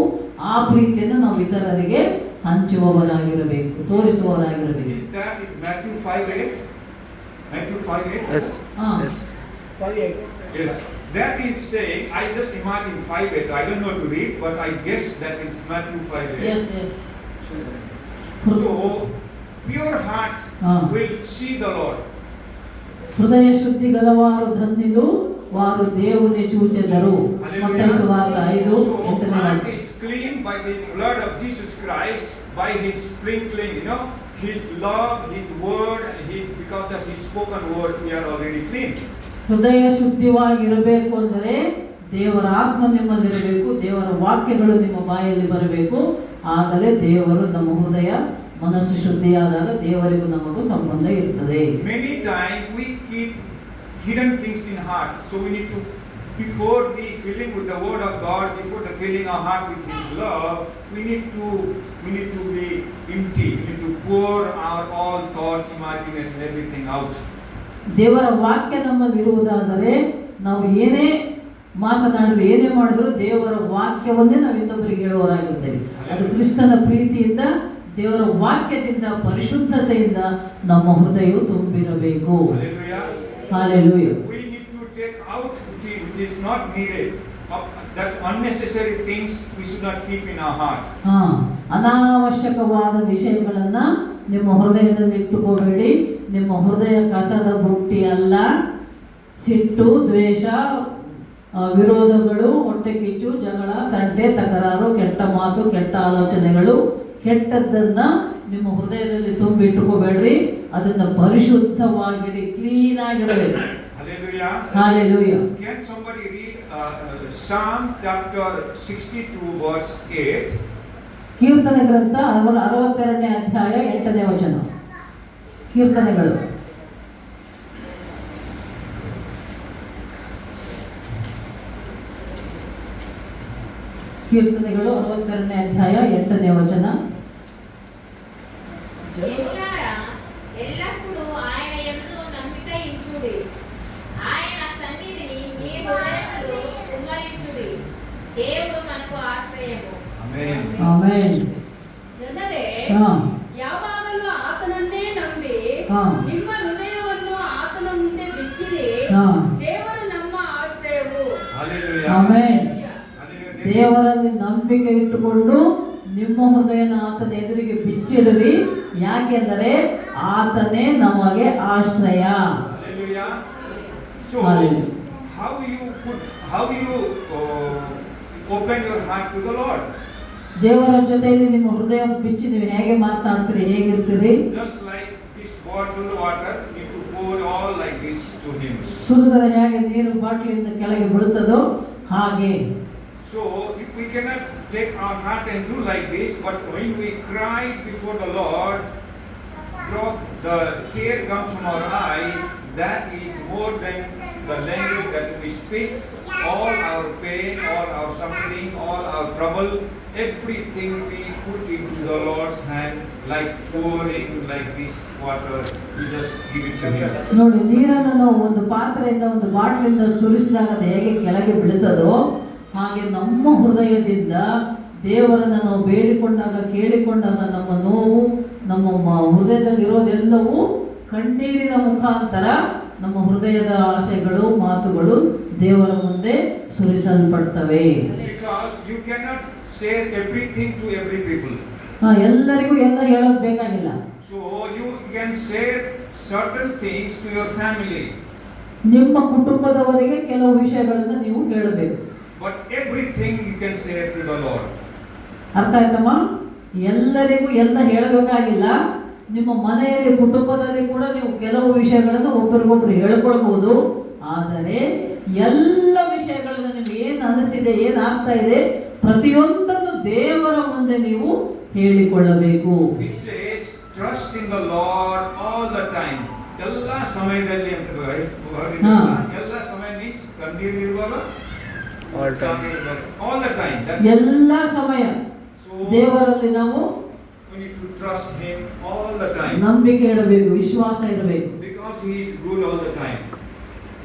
ಆ ಪ್ರೀತಿಯನ್ನು ನಾವು ಇತರರಿಗೆ ಹಂಚುವವರಾಗಿರಬೇಕು, ತೋರಿಸುವವರಾಗಿರಬೇಕು. Is that is Matthew 5:8? Matthew 5:8? Yes. Yes. 5:8. Yes. That is saying, I just imagine 5:8. I don't know to read, but I guess that is Matthew 5:8. Yes, yes. So pure heart will see the Lord. ಹೃದಯ ಶುದ್ಧಿ ಗಲವಾರು ಧನ್ಯರು ವಾರು దేవుని చూచెదరు. ಮತ್ತಾಯ ಸುವಾರ್ತೆ 5:8. So heart is clean by the blood of Jesus Christ, by His sprinkling, His love, His word, and because of His spoken word, we are already clean. ಹೃದಯ ಶುದ್ಧವಾಗಿರಬೇಕು ಅಂದರೆ ದೇವರ ಆತ್ಮ ನಿಮ್ಮಲ್ಲಿರಬೇಕು, ದೇವರ ವಾಕ್ಯಗಳು ನಿಮ್ಮ ಬಾಯಲ್ಲಿ ಬರಬೇಕು. ಆಗಲೇ ದೇವರು ನಮ್ಮ ಹೃದಯ ಮನಸ್ಸು ಶುದ್ಧಿಯಾದಾಗ ದೇವರಿಗೂ ನಮಗೂ ಸಂಬಂಧ ಇರ್ತದೆ. Many times we keep hidden things in heart, so we need to, before the filling with the word of God, before the filling our heart with His love, we need to be empty. We need to pour our all thoughts, imagination, everything out. ದೇವರ ವಾಕ್ಯ ನಮ್ಮಲ್ಲಿರುವುದಾದರೆ ನಾವು ಏನೇ ಮಾತನಾಡಿದ್ರು ಏನೇ ಮಾಡಿದ್ರು ದೇವರ ವಾಕ್ಯವನ್ನೇ ನಾವು ಇನ್ನೊಬ್ಬರಿಗೆ ಹೇಳುವವರಾಗಿರ್ತೇವೆ. ಅದು ಕ್ರಿಸ್ತನ ಪ್ರೀತಿಯಿಂದ, ದೇವರ ವಾಕ್ಯದಿಂದ, ಪರಿಶುದ್ಧತೆಯಿಂದ ನಮ್ಮ ಹೃದಯವು ತುಂಬಿರಬೇಕು. Hallelujah. We need to take out which is not needed. That unnecessary things we should not keep in our heart. ಅನಾವಶ್ಯಕವಾದ ವಿಷಯಗಳನ್ನ ನಿಮ್ಮ ಹೃದಯದಲ್ಲಿ ಇಟ್ಟುಕೋಬೇಡಿ. ನಿಮ್ಮ ಹೃದಯ ಕಸದ ಬುಟ್ಟಿ ಅಲ್ಲ. ಸಿಟ್ಟು, ದ್ವೇಷ, ವಿರೋಧಗಳು, ಹೊಟ್ಟೆ ಕಿಚ್ಚು, ಜಗಳ, ತಂಟೆ, ತಕರಾರು, ಕೆಟ್ಟ ಮಾತು, ಕೆಟ್ಟ ಆಲೋಚನೆಗಳು, ಕೆಟ್ಟದ್ದನ್ನ ನಿಮ್ಮ ಹೃದಯದಲ್ಲಿ ತುಂಬಿಟ್ಟುಕೋಬೇಡ್ರಿ. ಅದನ್ನ ಪರಿಶುದ್ಧವಾಗಿಡಿ, clean ಆಗಿಡಬೇಕು. Hallelujah. Can somebody read Psalm chapter 62 verse 8? ಕೀರ್ತನೆ ಗ್ರಂಥ 62ನೇ ಅಧ್ಯಾಯ 8ನೇ ವಚನ. ಕೀರ್ತನೆಗಳು. ಕೀರ್ತನೆಗಳು 62ನೇ ಅಧ್ಯಾಯ 8ನೇ ವಚನ. దేవులారా ఎల్లప్పుడూ ఆయన యందు నమ్మిక ఉంచుడి, ఆయన సన్నిధిని మీ హృదయములో కుమ్మరించుడి. దేవుడు మనకు ఆశ్రయము. Amen. ಆಮೆನ್. ಜನರೇ, ಹಾ ಯಾವಾಗಲೂ ಆತನನ್ನೇ ನಂಬಿ ಹಾ. ನಿಮ್ಮ ಹೃದಯವನ್ನು ಆತನ ಮುಂದೆ ಬಿಚ್ಚಿರಿ. ಹಾ. ದೇವರು ನಮ್ಮ ಆಶ್ರಯವು. Hallelujah. ಆಮೆನ್. Hallelujah. ದೇವರಲ್ಲಿ ನಂಬಿಕೆ ಇಟ್ಟುಕೊಂಡು ನಿಮ್ಮ ಹೃದಯನ ಆತನ ಎದುರಿಗೆ ಬಿಚ್ಚಿಡಿರಿ, ಯಾಕೆಂದರೆ ಆತನೇ ನಮಗೆ ಆಶ್ರಯ. Hallelujah. So, Hallelujah. how you open your heart to the Lord? ದೇವರ ಜೊತೆಯಲ್ಲಿ ನಿಮ್ಮ ಹೃದಯ ಬಿಚ್ಚಿ ನೀವು ಹೇಗೆ ಮಾತಾಡ್ತೀರಿ, ಹೇಗಿರ್ತೀರಿ? Just like this bottled water, you need to pour all like this to Him. ಸುರಿದರೆ ಹೇಗೆ ನೀರು ಬಾಟ್ಲಿಯಿಂದ ಕೆಳಗೆ ಬೀಳುತ್ತದೋ ಹಾಗೆ. So, if we cannot take our heart and do like this, but when we cry before the Lord, the tear comes from our eye, that is more than the language that we speak. All our pain, all our suffering, all our trouble, everything we put into the Lord's hand, like pouring like this water. We just give it to Him. ನೋಡಿ, ನೀರನ್ನು ನಾವು ಒಂದು ಪಾತ್ರೆಯಿಂದ ಒಂದು ಬಾಟ್ಲಿಂದ ಸುರಿಸಿದಾಗ ಅದು ಹೇಗೆ ಕೆಳಗೆ ಬೀಳುತ್ತದೋ ಹಾಗೆ ನಮ್ಮ ಹೃದಯದಿಂದ ದೇವರನ್ನು ನಾವು ಬೇಡಿಕೊಂಡಾಗ, ಕೇಳಿಕೊಂಡಾಗ ನಮ್ಮ ನೋವು, ನಮ್ಮ ಹೃದಯದಲ್ಲಿರೋದೆಲ್ಲವೂ ಕಣ್ಣೀರಿನ ಮುಖಾಂತರ ನಮ್ಮ ಹೃದಯದ ಆಸೆಗಳು, ಮಾತುಗಳು ದೇವರ ಮುಂದೆ ಸುರಿಸಲ್ಪಡ್ತವೆ. Because you cannot share everything to every people. ಎಲ್ಲರಿಗೂ ಎಲ್ಲ ಹೇಳೋದು ಬೇಕಾಗಿಲ್ಲ. So you can share certain things to your family. ನಿಮ್ಮ ಕುಟುಂಬದವರಿಗೆ ಕೆಲವು ವಿಷಯಗಳನ್ನು ನೀವು ಹೇಳಬೇಕು. But everything you can share to the Lord. ಅರ್ಥ ಆಯ್ತಮ್ಮ? ಎಲ್ಲರಿಗೂ ಎಲ್ಲ ಹೇಳಬೇಕಾಗಿಲ್ಲ. ನಿಮ್ಮ ಮನೆಯಲ್ಲಿ, ಕುಟುಂಬದಲ್ಲಿ ಕೂಡ ನೀವು ಕೆಲವು ವಿಷಯಗಳನ್ನು ಒಬ್ಬರಿಗೊಬ್ಬರು ಹೇಳ್ಕೊಳ್ಬಹುದು. ಆದರೆ ಎಲ್ಲ ವಿಷಯಗಳನ್ನು ನಿಮ್ಗೆ ಏನು ಅನಿಸಿದೆ, ಏನಾಗ್ತಾ ಇದೆ, ಪ್ರತಿಯೊಂದನ್ನು ದೇವರ ಮುಂದೆ ನೀವು ಹೇಳಿಕೊಳ್ಳಬೇಕು. It says trust in the Lord all the time. ಎಲ್ಲ ಸಮಯದಲ್ಲಿ ಅಂತ ಎಲ್ಲ ಸಮಯ means ಕಣ್ಣೀರು ಇರುವಾಗ all the time. ಎಲ್ಲ ಸಮಯ So ದೇವರಲ್ಲಿ ನಾವು we need to trust Him all the time. ನಂಬಿಕೆ ಇಡಬೇಕು, ವಿಶ್ವಾಸ ಇರಬೇಕು. Because He is good all the time.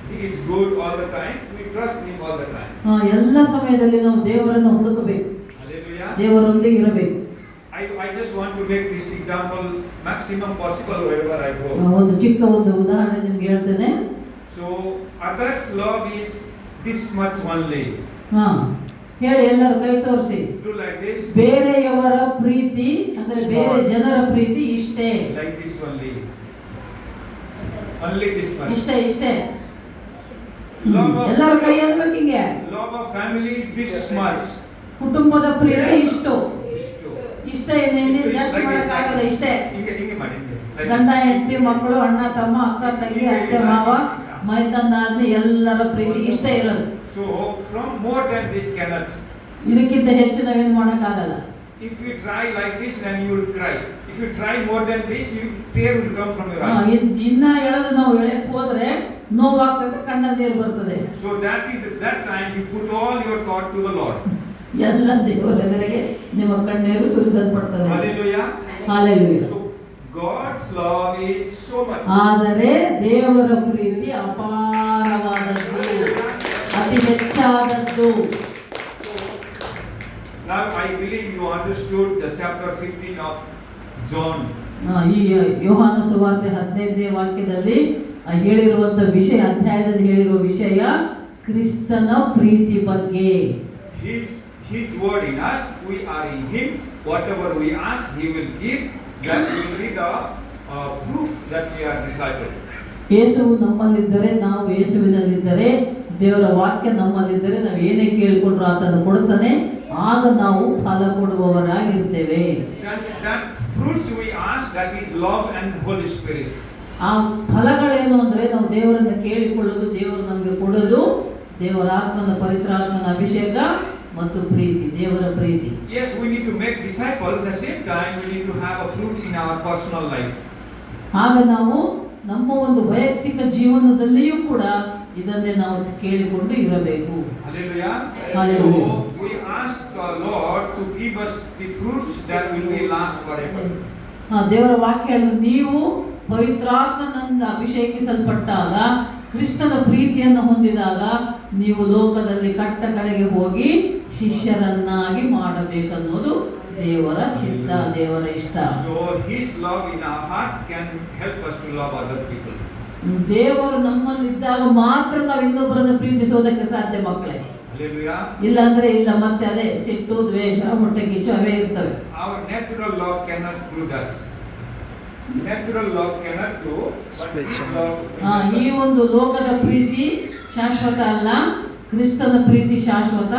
He is good all the time. We trust Him all the time. ಎಲ್ಲ ಸಮಯದಲ್ಲಿ ನಾವು ದೇವರನ್ನು ಹುಡುಕಬೇಕು, Hallelujah. ದೇವರೊಂದಿಗೆ ಇರಬೇಕು. I just want to make this example maximum possible wherever I go. ಒಂದು ಚಿಕ್ಕ ಒಂದು ಉದಾಹರಣೆ ನಿಮ್ಗೆ ಹೇಳ್ತೇನೆ. So others' love is this much only. ಹೇಳಿ, ಎಲ್ಲರೂ ಕೈ ತೋರಿಸಿ. Do like this. ಬೇರೆಯವರ ಪ್ರೀತಿ ಅಂದ್ರೆ ಬೇರೆ ಜನರ ಪ್ರೀತಿ ಇಷ್ಟೇ. Like this only. Only this much. ಇಷ್ಟೇ. ಎಲ್ಲರೂ ಕೈ ಅನ್ಬೇಕು ಹಿಂಗೆ. Love of family this much. ಕುಟುಂಬದ ಪ್ರೀತಿ ಇಷ್ಟು. Istu. ಇಷ್ಟೇ, ಇನ್ನೇನು ಜಾಸ್ತಿ ಮಾಡೋಕ್ಕಾಗಲ್ಲ. ಇಷ್ಟೇ. ಹಿಂಗೆ ಮಾಡಿ. ಗಂಡ, ಹೆಂಡತಿ, ಮಕ್ಕಳು, ಅಣ್ಣ, ತಮ್ಮ, ಅಕ್ಕ, ತಂಗಿ, ಅತ್ತೆ, ಮಾವ, ಮೈದಂದಾದ್ನಿ ಎಲ್ಲರ ಪ್ರೀತಿ ಇಷ್ಟೇ ಇರೋದು. So from more than this cannot. ಇದಕ್ಕಿಂತ ಹೆಚ್ಚು ನಾವೇನು ಮಾಡೋಕ್ಕಾಗಲ್ಲ. If you try like this, then you will cry. If you try more than this, tear will come from your eyes. ಇನ್ನ ಎಳೆದು ನಾವು ಎಳೆಯಕ್ಕೆ ಹೋದ್ರೆ ನೋವಾಗ್ತದೆ, ಕಣ್ಣಲ್ಲಿ ನೀರು ಬರ್ತದೆ. So that time you put all your thought to the Lord. ಎಲ್ಲ ದೇವರ ಎದುರಿಗೆ ನಿಮ್ಮ ಕಣ್ಣೀರು ಸುರಿಸಲ್ಪಡ್ತದೆ. Hallelujah. Hallelujah. So God's love is so much. ಆದರೆ ದೇವರ ಪ್ರೀತಿ ಅಪಾರವಾದದ್ದು, ಅತಿ ಹೆಚ್ಚಾದದ್ದು. Now I believe you understood the chapter 15 of John. ಈ ಯೋಹಾನ ಸುವಾರ್ತೆ 15ನೇ ವಾಕ್ಯದಲ್ಲಿ ಹೇಳಿರುವಂತ ವಿಷಯ, ಅಧ್ಯಾಯದಲ್ಲಿ ಹೇಳಿರುವ ವಿಷಯ ಕ್ರಿಸ್ತನ ಪ್ರೀತಿ ಬಗ್ಗೆ. His word in us, we are in Him. Whatever we ask, He will give. That will be the proof that we are disciples. ಯೇಸುವು ನಮ್ಮಲ್ಲಿದ್ದರೆ, ನಾವು ಯೇಸುವಿನಲ್ಲಿದ್ದರೆ, ದೇವರ ವಾಕ್ಯ ನಮ್ಮಲ್ಲಿದ್ದರೆ ನಾವು ಏನೇ ಕೇಳಿಕೊಂಡ್ರು ಆತನು ಕೊಡ್ತಾನೆ. ಆಗ ನಾವು ಫಲ ಕೊಡುವವರಾಗಿರ್ತೇವೆ. That fruits we ask, that is love and Holy Spirit. ಆ ಫಲಗಳೇನು ಅಂದ್ರೆ ನಾವು ದೇವರನ್ನು ಕೇಳಿಕೊಳ್ಳೋದು, ದೇವರು ನಮಗೆ ಕೊಡೋದು, ದೇವರ ಆತ್ಮನ, ಪವಿತ್ರ ಆತ್ಮನ ಅಭಿಷೇಕ ಮತ್ತು ಪ್ರೀತಿ, ದೇವರ ಪ್ರೀತಿ. Yes, we need to make disciples. At the same time, we need to have a fruit in our personal life. ಆಗ ನಾವು ನಮ್ಮ ಒಂದು ವೈಯಕ್ತಿಕ ಜೀವನದಲ್ಲಿಯೂ ಕೂಡ ಇದನ್ನೇ ನಾವು ಕೇಳಿಕೊಂಡು ಇರಬೇಕು. Hallelujah. Hallelujah. So we we ask the Lord to give us the fruits that will be last forever. ದೇವರ ವಾಕ್ಯ ಹೇಳಿದ್ರೆ ನೀವು ಪವಿತ್ರಾತ್ಮನಿಂದ ಅಭಿಷೇಕಿಸಲ್ಪಟ್ಟಾಗ ಕ್ರಿಸ್ತನ ಪ್ರೀತಿಯನ್ನು ಹೊಂದಿದಾಗ ನೀವು ಲೋಕದಲ್ಲಿ ಕಟ್ಟ ಕಡೆಗೆ ಹೋಗಿ ಶಿಷ್ಯರನ್ನಾಗಿ ಮಾಡಬೇಕನ್ನೋದು ದೇವರ ಚಿತ್ತ, ದೇವರ ಇಷ್ಟ. So His love in our heart can help us to love other people. ದೇವರು ನಮ್ಮಲ್ಲಿದ್ದಾಗ ಮಾತ್ರ ನಾವು ಇನ್ನೊಬ್ಬರನ್ನು ಪ್ರೀತಿಸೋದಕ್ಕೆ ಸಾಧ್ಯ ಮಕ್ಕಳೇ. Hallelujah. ಇಲ್ಲ ಅಂದ್ರೆ ಇಲ್ಲ, ಮತ್ತೆ ಅದೇ ಸಿಟ್ಟು, ದ್ವೇಷ, ಹೊಟ್ಟೆ ಕಿಚ್ಚು ಅವೇ ಇರ್ತವೆ. Our natural love cannot do that. Natural love cannot do, but His love. ಈ ಒಂದು ಲೋಕದ ಪ್ರೀತಿ ಶಾಶ್ವತ ಅಲ್ಲ, ಕ್ರಿಸ್ತನ ಪ್ರೀತಿ ಶಾಶ್ವತ.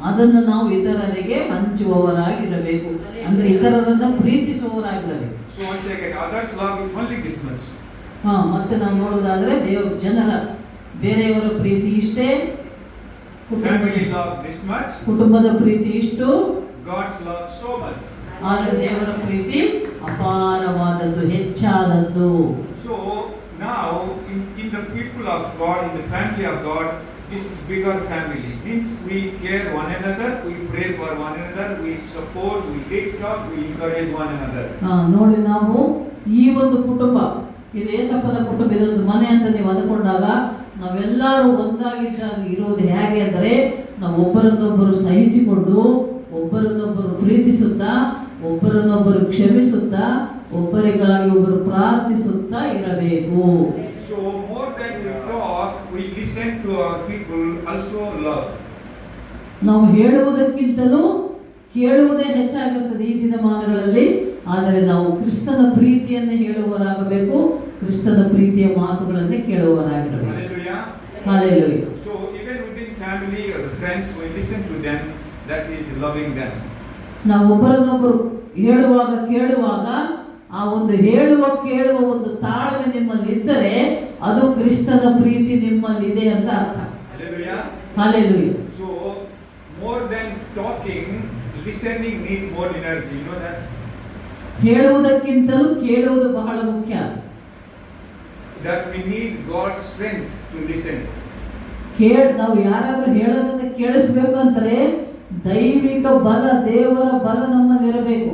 ಅದನ್ನು ನಾವು ಇತರರಿಗೆ ಹಂಚುವವರಾಗಿರಬೇಕು, ಅಂದ್ರೆ ಇತರರನ್ನ ಪ್ರೀತಿಸುವವರಾಗಿರಬೇಕು. So once again, others' love is only this much. ಮತ್ತೆ ನಾವು ನೋಡೋದಾದ್ರೆ ಜನರ ಬೇರೆಯವರ ಪ್ರೀತಿ ಇಷ್ಟೇ, Family love this much. ಕುಟುಂಬದ ಪ್ರೀತಿ ಇಷ್ಟು, God's love so much. ಆದರೆ ದೇವರ ಪ್ರೀತಿ ಅಪಾರವಾದದ್ದು, ಹೆಚ್ಚಾದದ್ದು. So now in the people of God, in the family of God, this bigger family means we care one another, we pray for one another, we support, we lift up, we encourage one another. ನೋಡಿ, ನಾವು ಈ ಒಂದು ಕುಟುಂಬ, ಇದು ಏಸಪ್ಪನ ಕುಟುಂಬ, ಇದೊಂದು ಮನೆ ಅಂತ ನೀವು ಅಂದುಕೊಂಡಾಗ ನಾವೆಲ್ಲರೂ ಒಂದಾಗಿದ್ದಾಗ ಇರುವುದು ಹೇಗೆ ಅಂದರೆ, ನಾವು ಒಬ್ಬರನ್ನೊಬ್ಬರು ಸಹಿಸಿಕೊಂಡು, ಒಬ್ಬರನ್ನೊಬ್ಬರು ಪ್ರೀತಿಸುತ್ತಾ, ಒಬ್ಬರನ್ನೊಬ್ಬರು ಕ್ಷಮಿಸುತ್ತಾ, ಒಬ್ಬರಿಗಾಗಿ ಒಬ್ಬರು ಪ್ರಾರ್ಥಿಸುತ್ತಾ ಇರಬೇಕು. So more than we talk, we listen to our people, also love. ನಾವು ಹೇಳುವುದಕ್ಕಿಂತಲೂ ಕೇಳುವುದೇ ಹೆಚ್ಚಾಗಿರ್ತದೆ ಈ ದಿನಮಾನಗಳಲ್ಲಿ. ಆದರೆ ನಾವು ಕ್ರಿಸ್ತನ ಪ್ರೀತಿಯನ್ನು ಹೇಳುವವರಾಗಬೇಕು, ಕ್ರಿಸ್ತನ ಪ್ರೀತಿಯ ಮಾತುಗಳನ್ನೇ ಕೇಳುವವರಾಗಿರಬೇಕು. Hallelujah. Hallelujah. So even within family or the friends, we listen to them, that is loving them. ನಾವು ಒಬ್ಬರನ್ನೊಬ್ಬರು ಹೇಳುವಾಗ ಕೇಳುವಾಗ ಆ ಒಂದು ಕೇಳುವ ಒಂದು ತಾಳ್ಮೆ ನಿಮ್ಮಲ್ಲಿ ಇದ್ದರೆ ಅದು ಕ್ರಿಸ್ತನ ಪ್ರೀತಿ ನಿಮ್ಮಲ್ಲಿದೆ ಅಂತ ಅರ್ಥ. Hallelujah. Hallelujah. So more than talking, listening need more energy. You know that? ಹೇಳುವುದಕ್ಕಿಂತಲೂ ಕೇಳುವುದು ಬಹಳ ಮುಖ್ಯ. That we need God's strength to listen. ನಾವು ಯಾರಾದ್ರೂ ಹೇಳೋದನ್ನ ಕೇಳಿಸ್ಬೇಕು ಅಂದ್ರೆ ದೈವಿಕ ಬಲ, ದೇವರ ಬಲ ನಮ್ಮಲ್ಲಿರಬೇಕು.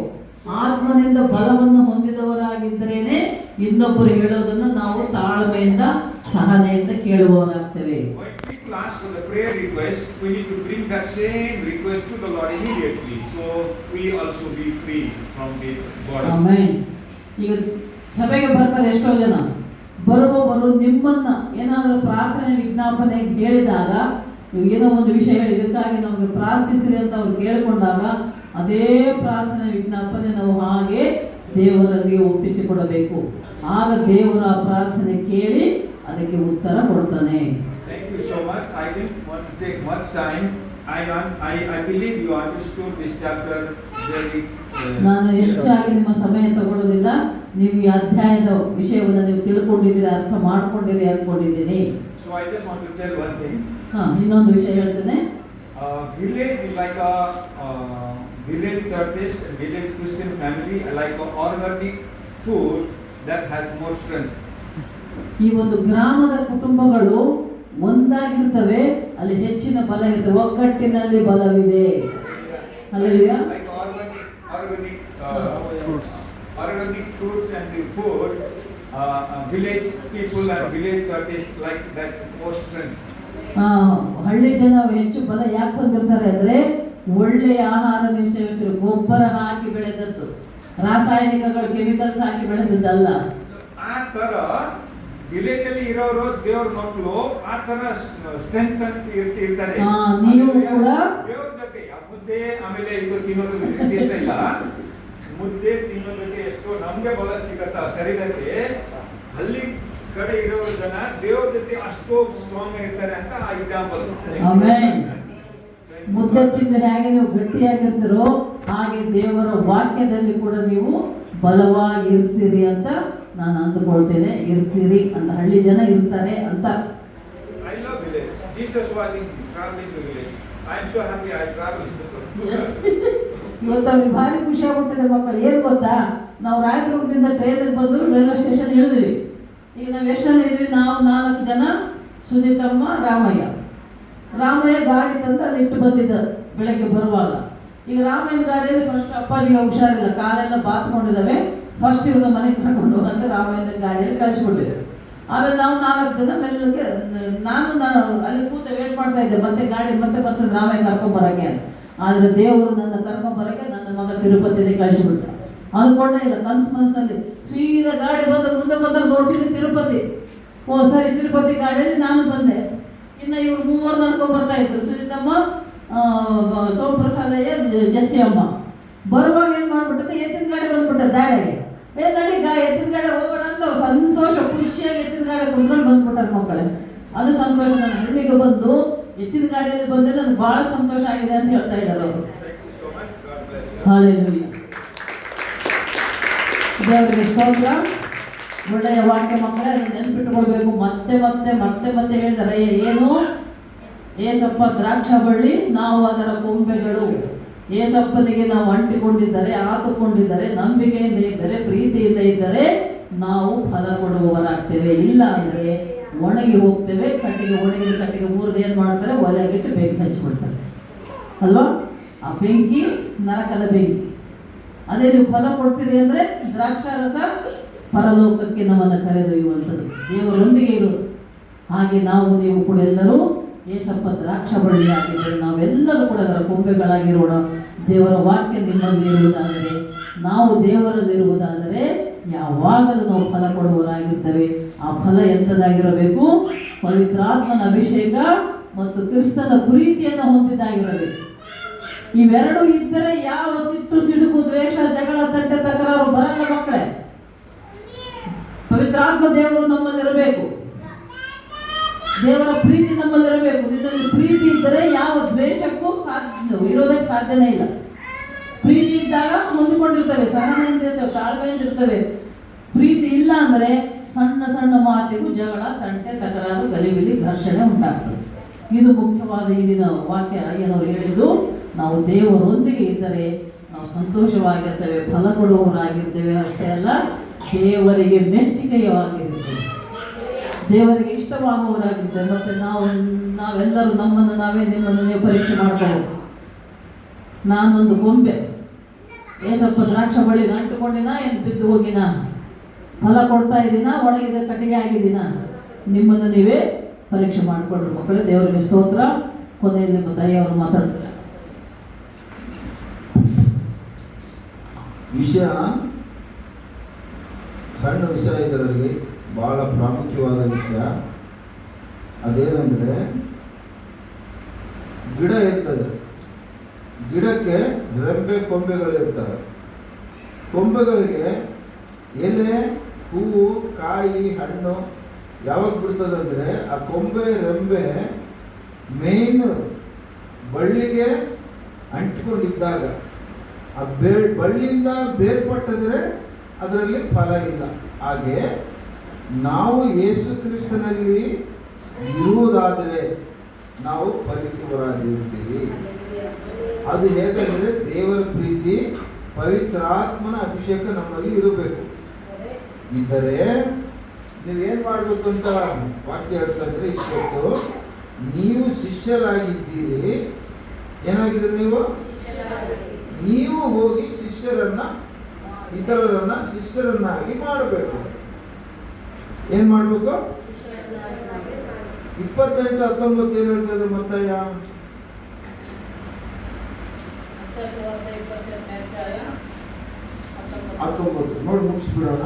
ಆತ್ಮನಿಂದ ಬಲವನ್ನು ಹೊಂದಿದವರಾಗಿದ್ದರೇನೆ ಇನ್ನೊಬ್ಬರು ಹೇಳೋದನ್ನು ನಾವು ತಾಳ್ಮೆಯಿಂದ, ಸಹನೆಯಿಂದ ಕೇಳುವವರಾಗ್ತೇವೆ. When people ask for the prayer request, we need to bring that same request to the Lord immediately, so we also be free from the body. Amen. ಈಗ ಸಭೆಗೆ ಬರ್ತಾರೆ ಎಷ್ಟೋ ಜನ, ಬರುವವರು ನಿಮ್ಮನ್ನ ಏನಾದರೂ ಪ್ರಾರ್ಥನೆ ವಿಜ್ಞಾಪನೆ ಹೇಳಿದಾಗ, ನೀವು ಏನೋ ಒಂದು ವಿಷಯ ಹೇಳಿ ಇದಕ್ಕಾಗಿ ನಮಗೆ ಪ್ರಾರ್ಥಿಸಿರಿ ಅಂತ ಅವ್ರು ಕೇಳಿಕೊಂಡಾಗ ಅದೇ ಪ್ರಾರ್ಥನೆ ವಿಜ್ಞಾಪನೆ ನಾವು ಹಾಗೆ ದೇವರಲ್ಲಿ ಒಪ್ಪಿಸಿಕೊಡಬೇಕು. ಆಗ ದೇವರ ಪ್ರಾರ್ಥನೆ ಕೇಳಿ ಅದಕ್ಕೆ ಉತ್ತರ ಕೊಡ್ತಾನೆ. Thank you so much. I didn't want to take much time. I believe you understood this chapter very. ನಾನು ಹೆಚ್ಚಾಗಿ ನಿಮ್ಮ ಸಮಯ ತಗೊಳ್ಳೋದಿಲ್ಲ. ನೀವು ಈ ಅಧ್ಯಾಯದ ವಿಷಯವನ್ನು ನೀವು ತಿಳ್ಕೊಂಡಿದ್ದೀರಿ, ಅರ್ಥ ಮಾಡ್ಕೊಂಡಿರಿ ಅನ್ಕೊಂಡಿದ್ದೀನಿ. So I just want to tell one thing. ಇನ್ನೊಂದು ವಿಷಯ ಹೇಳ್ತೇನೆ. Village is like a village churches, village Christian family, like a organic food that has more strength. ಈ ಒಂದು ಗ್ರಾಮದ ಕುಟುಂಬಗಳು ಒಂದಾಗಿರ್ತವೆ, ಅಲ್ಲಿ ಹೆಚ್ಚಿನ ಬಲ ಇರ್ತವೆ, ಒಗ್ಗಟ್ಟಿನಲ್ಲಿ ಬಲವಿದೆ. Hallelujah. Like organic fruits and the food, village people and village churches like that more strength. ಹಳ್ಳಿ ಜನ ಹೆಚ್ಚು ಬಲ ಯಾಕೆ ಬಂದಿರ್ತಾರೆ ಅಂದ್ರೆ ಒಳ್ಳೆಯ ಆಹಾರ ನೀವು ಸೇವಿಸ್ತೀರಿ, ಗೊಬ್ಬರ ಹಾಕಿ ಬೆಳೆದದ್ದು, ರಾಸಾಯನಿಕಗಳು, ಕೆಮಿಕಲ್ಸ್ ಹಾಕಿ ಬೆಳೆದದ್ದಲ್ಲ. ಆ ತರ ವಿಲೇಜ್ ಅಲ್ಲಿ ಇರೋರು ದೇವ್ರ ಮಕ್ಕಳು ಆ ತರ ಸ್ಟ್ರೆಂತ್ ಇರ್ತಾರೆ. ನೀವು ಕೂಡ ದೇವ್ರ ಜೊತೆ ಮುದ್ದೆ ಆಮೇಲೆ ಇದು ತಿನ್ನೋದು ಅಂತ ಇಲ್ಲ, ಮುದ್ದೆ ತಿನ್ನೋದಕ್ಕೆ ಎಷ್ಟೋ ನಮ್ಗೆ ಬಲ ಸಿಗತ್ತ ಶರೀರಕ್ಕೆ. ಹಳ್ಳಿ ಕಡೆ ಇರೋ ಜನ ದೇವ್ರ ಜೊತೆ ಅಷ್ಟೋ ಸ್ಟ್ರಾಂಗ್ ಇರ್ತಾರೆ ಅಂತ ಆ ಎಕ್ಸಾಂಪಲ್. ಆಮೆನ್. ಮುದ್ದೆ ತಿಂದು ಹೇಗೆ ನೀವು ಗಟ್ಟಿಯಾಗಿರ್ತೀರೋ ಹಾಗೆ ದೇವರ ವಾಕ್ಯದಲ್ಲಿ ಕೂಡ ನೀವು ಬಲವಾಗಿರ್ತೀರಿ ಅಂತ ನಾನು ಅಂದುಕೊಳ್ತೇನೆ. ಇರ್ತೀರಿ ಅಂತ, ಹಳ್ಳಿ ಜನ ಇರ್ತಾರೆ ಅಂತ. I love village. Jesus was traveling to village. I am so happy I traveled. ಇವತ್ತು ಅವ್ರಿಗೆ ಭಾರಿ ಖುಷಿ ಆಗ್ಬಿಟ್ಟಿದೆ ಮಕ್ಕಳು. ಏನು ಗೊತ್ತಾ, ನಾವು ರಾಯದುರ್ಗದಿಂದ ಟ್ರೈನಲ್ಲಿ ಬಂದು ರೈಲ್ವೆ ಸ್ಟೇಷನ್ ಇಳಿದ್ವಿ. ಈಗ ನಾವು ಎಷ್ಟು ಜನ ಇದ್ವಿ? ನಾವು 4 ಜನ, ಸುನೀತಮ್ಮ, ರಾಮಯ್ಯ ಗಾಡಿ ತಂದು ಅಲ್ಲಿ ಇಟ್ಟು ಬಂದಿದ್ದ. ಬೆಳಗ್ಗೆ ಬರುವಾಗ. ಈಗ ರಾಮಾಯಣ ಗಾಡಿಯಲ್ಲಿ ಫಸ್ಟ್ ಅಪ್ಪಾಜಿಗೆ ಹುಷಾರಿಲ್ಲ, ಕಾಲೆಲ್ಲ ಬಾತ್ಕೊಂಡಿದ್ದಾವೆ, ಫಸ್ಟ್ ಇವ್ರನ್ನ ಮನೆಗೆ ಕರ್ಕೊಂಡು ಹೋಗಂತ ರಾಮಾಯಣ ಗಾಡಿಯಲ್ಲಿ ಕಳಿಸ್ಬಿಟ್ಟಿವೆ. ಆಮೇಲೆ ನಾವು 4 ಜನ ಮೆಲ್ಲಗೆ ನಾನು ಅಲ್ಲಿ ಕೂತ ವೇಟ್ ಮಾಡ್ತಾ ಇದ್ದೆ, ಮತ್ತೆ ಗಾಡಿ ಮತ್ತೆ ಬರ್ತದೆ ರಾಮಾಯಣ ಕರ್ಕೊಂಬರಕ್ಕೆ ಅಂತ. ಆದರೆ ದೇವರು ನನ್ನ ಕರ್ಕೊಂಬರಕ್ಕೆ ನನ್ನ ಮಗ ತಿರುಪತಿಗೆ ಕಳಿಸಿಬಿಟ್ಟ. ಅಂದ್ಕೊಂಡೇ ಇಲ್ಲ, ಮನಸ್ಸಿನಲ್ಲಿ ಸೀದಾ ಗಾಡಿ ಮುಂದೆ ಬಂದಾಗ ನೋಡ್ತಿದ್ದೆ ತಿರುಪತಿ. ಓ ಸರಿ, ತಿರುಪತಿ ಗಾಡಿಯಲ್ಲಿ ನಾನು ಬಂದೆ. ಇನ್ನು ಇವ್ರು 3 ನಡ್ಕೊಂಡು ಬರ್ತಾ ಇದ್ರು, ಸುನೀತಮ್ಮ, ಸೋಮಪ್ರಸಾದಯ್ಯ, ಜಸ್ಸಿ ಅಮ್ಮ. ಬರುವಾಗ ಏನು ಮಾಡ್ಬಿಟ್ಟೆ, ಎತ್ತಿನ ಗಾಡಿ ಬಂದ್ಬಿಟ್ಟೆ ದಾರಿಗೆ. ನಡಿ ಎತ್ತಿನ ಗಾಡಿ ಹೋಗೋಣ ಅಂತ ಸಂತೋಷ ಖುಷಿಯಾಗಿ ಎತ್ತಿನ ಗಾಡಿ ಕುಂತ್ಕೊಂಡು ಬಂದ್ಬಿಟ್ಟಾರೆ ಮಕ್ಕಳೇ. ಅದು ಸಂತೋಷ. ನಾನು ಹಳ್ಳಿಗೆ ಬಂದು ಎತ್ತಿನ ಗಾಡಿಯಲ್ಲಿ ಬಂದರೆ ನನಗೆ ಭಾಳ ಸಂತೋಷ ಆಗಿದೆ ಅಂತ ಹೇಳ್ತಾ ಇದ್ದಾರೆ ಅವರು. ಹಾಲೆಲೂಯಾ, ದೇವರಿಗೆ ಸ್ತೋತ್ರ. ಒಳ್ಳೆಯ ವಾಕ್ಯ ಮಕ್ಕಳೇ, ಅದನ್ನು ನೆನ್ಪಿಟ್ಕೊಳ್ಬೇಕು. ಮತ್ತೆ ಮತ್ತೆ ಮತ್ತೆ ಮತ್ತೆ ಹೇಳ್ತಾರೆ, ಏನು? ಏಸಪ್ಪ ದ್ರಾಕ್ಷ ಬಳ್ಳಿ, ನಾವು ಅದರ ಕೊಂಬೆಗಳು. ಏಸಪ್ಪನಿಗೆ ನಾವು ಅಂಟಿಕೊಂಡಿದ್ದರೆ, ಆತುಕೊಂಡಿದ್ದರೆ, ನಂಬಿಕೆಯಿಂದ ಇದ್ದರೆ, ಪ್ರೀತಿಯಿಂದ ಇದ್ದರೆ ನಾವು ಫಲ ಕೊಡುವವರಾಗ್ತೇವೆ. ಇಲ್ಲ ಅಂದರೆ ಒಣಗಿ ಹೋಗ್ತೇವೆ. ಒಣಗಿದ ಕಟ್ಟಿಗೆ ಮುರಿದು ಏನು ಮಾಡ್ತಾರೆ, ಒಲೆಗಿಟ್ಟು ಬೆಂಕಿ ಹಚ್ಚಿಬಿಡ್ತಾರೆ ಅಲ್ವಾ? ಆ ಬೆಂಕಿ ನರಕದ ಬೆಂಕಿ. ಅದೇ ನೀವು ಫಲ ಕೊಡ್ತೀರಿ ಅಂದರೆ ದ್ರಾಕ್ಷಾರಸ ಪರಲೋಕಕ್ಕೆ ನಮ್ಮನ್ನು ಕರೆದೊಯ್ಯುವಂಥದ್ದು, ದೇವರೊಂದಿಗೆ ಇರೋದು. ಹಾಗೆ ನೀವು ಕೂಡ ಎಲ್ಲರೂ ಏಸಪ್ಪ ದ್ರಾಕ್ಷ ಬಳ್ಳಿಯಾಗಿದ್ದರೆ ನಾವೆಲ್ಲರೂ ಕೂಡ ಅದರ ಕೊಂಬೆಗಳಾಗಿರೋಣ. ದೇವರ ವಾಕ್ಯ ನಿಮ್ಮಲ್ಲಿ ಇರುವುದಾದರೆ, ನಾವು ದೇವರಲ್ಲಿರುವುದಾದರೆ ಯಾವಾಗಲೂ ನಾವು ಫಲ ಕೊಡುವವರಾಗಿರ್ತೇವೆ. ಆ ಫಲ ಎಂಥದ್ದಾಗಿರಬೇಕು? ಪವಿತ್ರಾತ್ಮನ ಅಭಿಷೇಕ ಮತ್ತು ಕ್ರಿಸ್ತನ ಪ್ರೀತಿಯನ್ನು ಹೊಂದಿದ್ದಾಗಿರಬೇಕು. ಇವೆರಡೂ ಇದ್ದರೆ ಯಾವ ಸಿಟ್ಟು, ಸಿಡುಕು, ದ್ವೇಷ, ಜಗಳ, ತಟ್ಟೆ, ತಕರಾರು ಬರಲ್ಲ ಮಕ್ಕಳೇ. ಪವಿತ್ರಾತ್ಮ ದೇವರು ನಮ್ಮಲ್ಲಿರಬೇಕು, ದೇವರ ಪ್ರೀತಿ ನಮ್ಮಲ್ಲಿರಬೇಕು. ಇದರಲ್ಲಿ ಪ್ರೀತಿ ಇದ್ದರೆ ಯಾವ ದ್ವೇಷಕ್ಕೂ ಇರೋದಕ್ಕೆ ಸಾಧ್ಯನೇ ಇಲ್ಲ. ಪ್ರೀತಿ ಇದ್ದಾಗ ಹೊಂದಿಕೊಂಡಿರ್ತವೆ, ಸಹನೆಯಿಂದ ಇರ್ತವೆ, ತಾಳ್ಮೆಯಿಂದ ಇರ್ತವೆ. ಪ್ರೀತಿ ಇಲ್ಲ ಅಂದರೆ ಸಣ್ಣ ಸಣ್ಣ ಮಾತಿಗೂ ಜಗಳ, ತಂಟೆ, ತಕರಾರು, ಗಲಿಬಿಲಿ, ಘರ್ಷಣೆ ಉಂಟಾಗ್ತದೆ. ಇದು ಮುಖ್ಯವಾದ ಈಗಿನ ವಾಕ್ಯ. ಅಯ್ಯನವರು ಹೇಳಿದ್ದು, ನಾವು ದೇವರೊಂದಿಗೆ ಇದ್ದರೆ ನಾವು ಸಂತೋಷವಾಗಿರ್ತೇವೆ, ಫಲ ಕೊಡುವವರಾಗಿರ್ತೇವೆ. ಅಷ್ಟೇ ಅಲ್ಲ, ದೇವರಿಗೆ ಮೆಚ್ಚುಗೆಯವಾಗಿರ್ತೇವೆ, ದೇವರಿಗೆ ಇಷ್ಟವಾಗುವವರಾಗಿರ್ತೇವೆ. ಮತ್ತು ನಾವೆಲ್ಲರೂ ನಮ್ಮನ್ನು ನಾವೇ, ನಿಮ್ಮನ್ನು ನೀವು ಪರೀಕ್ಷೆ ಮಾಡ್ಕೋಬೇಕು. ನಾನೊಂದು ಗೊಂಬೆ, ಏಸಪ್ಪ ದ್ರಾಕ್ಷ ಬಳ್ಳಿಗೆ ಅಂಟುಕೊಂಡಿನ, ಏನು ಬಿದ್ದು ಹೋಗಿನ? ಫಲ ಕೊಡ್ತಾ ಇದ್ದೀನ? ಒಣಗಿದ ಕಟ್ಟಿಗೆ ಆಗಿದ್ದೀನ? ನಿಮ್ಮನ್ನು ನೀವೇ ಪರೀಕ್ಷೆ ಮಾಡಿಕೊಳ್ಳ್ರಿ ಮಕ್ಕಳೇ. ದೇವರಿಗೆ ಸ್ತೋತ್ರ. ಕೊನೆಯಲ್ಲಿ ನಿಮ್ಮ ತಾಯಿಯವರು ಮಾತಾಡ್ತಾರೆ. ವಿಷಯ ಸಣ್ಣ ವಿಷಯ, ಇದರಲ್ಲಿ ಬಹಳ ಪ್ರಾಮುಖ್ಯವಾದ ವಿಷಯ. ಅದೇನೆಂದರೆ, ಗಿಡ ಇರ್ತದೆ, ಗಿಡಕ್ಕೆ ರೆಂಬೆ ಕೊಂಬೆಗಳಿರ್ತವೆ. ಕೊಂಬೆಗಳಿಗೆ ಎಲೆ, ಹೂವು, ಕಾಯಿ, ಹಣ್ಣು ಯಾವಾಗ ಬಿಡ್ತದಂದರೆ, ಆ ಕೊಂಬೆ ರೆಂಬೆ ಮೇನ್ ಬಳ್ಳಿಗೆ ಅಂಟಿಕೊಂಡಿದ್ದಾಗ. ಆ ಬಳ್ಳಿಯಿಂದ ಬೇರ್ಪಟ್ಟಿದ್ರೆ ಅದರಲ್ಲಿ ಫಲ ಇಲ್ಲ. ಹಾಗೆ ನಾವು ಯೇಸು ಕ್ರಿಸ್ತನಲ್ಲಿ ಇರುವುದಾದರೆ ನಾವು ಫಲಿಸುವವರಾಗಿರ್ತೀವಿ. ಅದು ಹೇಗೆಂದರೆ, ದೇವರ ಪ್ರೀತಿ, ಪವಿತ್ರಾತ್ಮನ ಅಭಿಷೇಕ ನಮ್ಮಲ್ಲಿ ಇರಬೇಕು. ಇದ್ದರೆ ನೀವೇನು ಮಾಡಬೇಕು ಅಂತ ವಾಕ್ಯ ಹೇಳ್ತಂದ್ರೆ, ಇಷ್ಟೊತ್ತು ನೀವು ಶಿಷ್ಯರಾಗಿದ್ದೀರಿ. ಏನಾಗಿದ್ದೀರಿ ನೀವು ಹೋಗಿ ಇತರರನ್ನ ಶಿಷ್ಯರನ್ನಾಗಿ ಮಾಡಬೇಕು. ಏನ್ ಮಾಡಬೇಕು? 28:19 ಏನು ಹೇಳ್ತದೆ ಮತ್ತಾಯ? 19 ನೋಡಿ ಮುಗಿಸ್ಬಿಡೋಣ.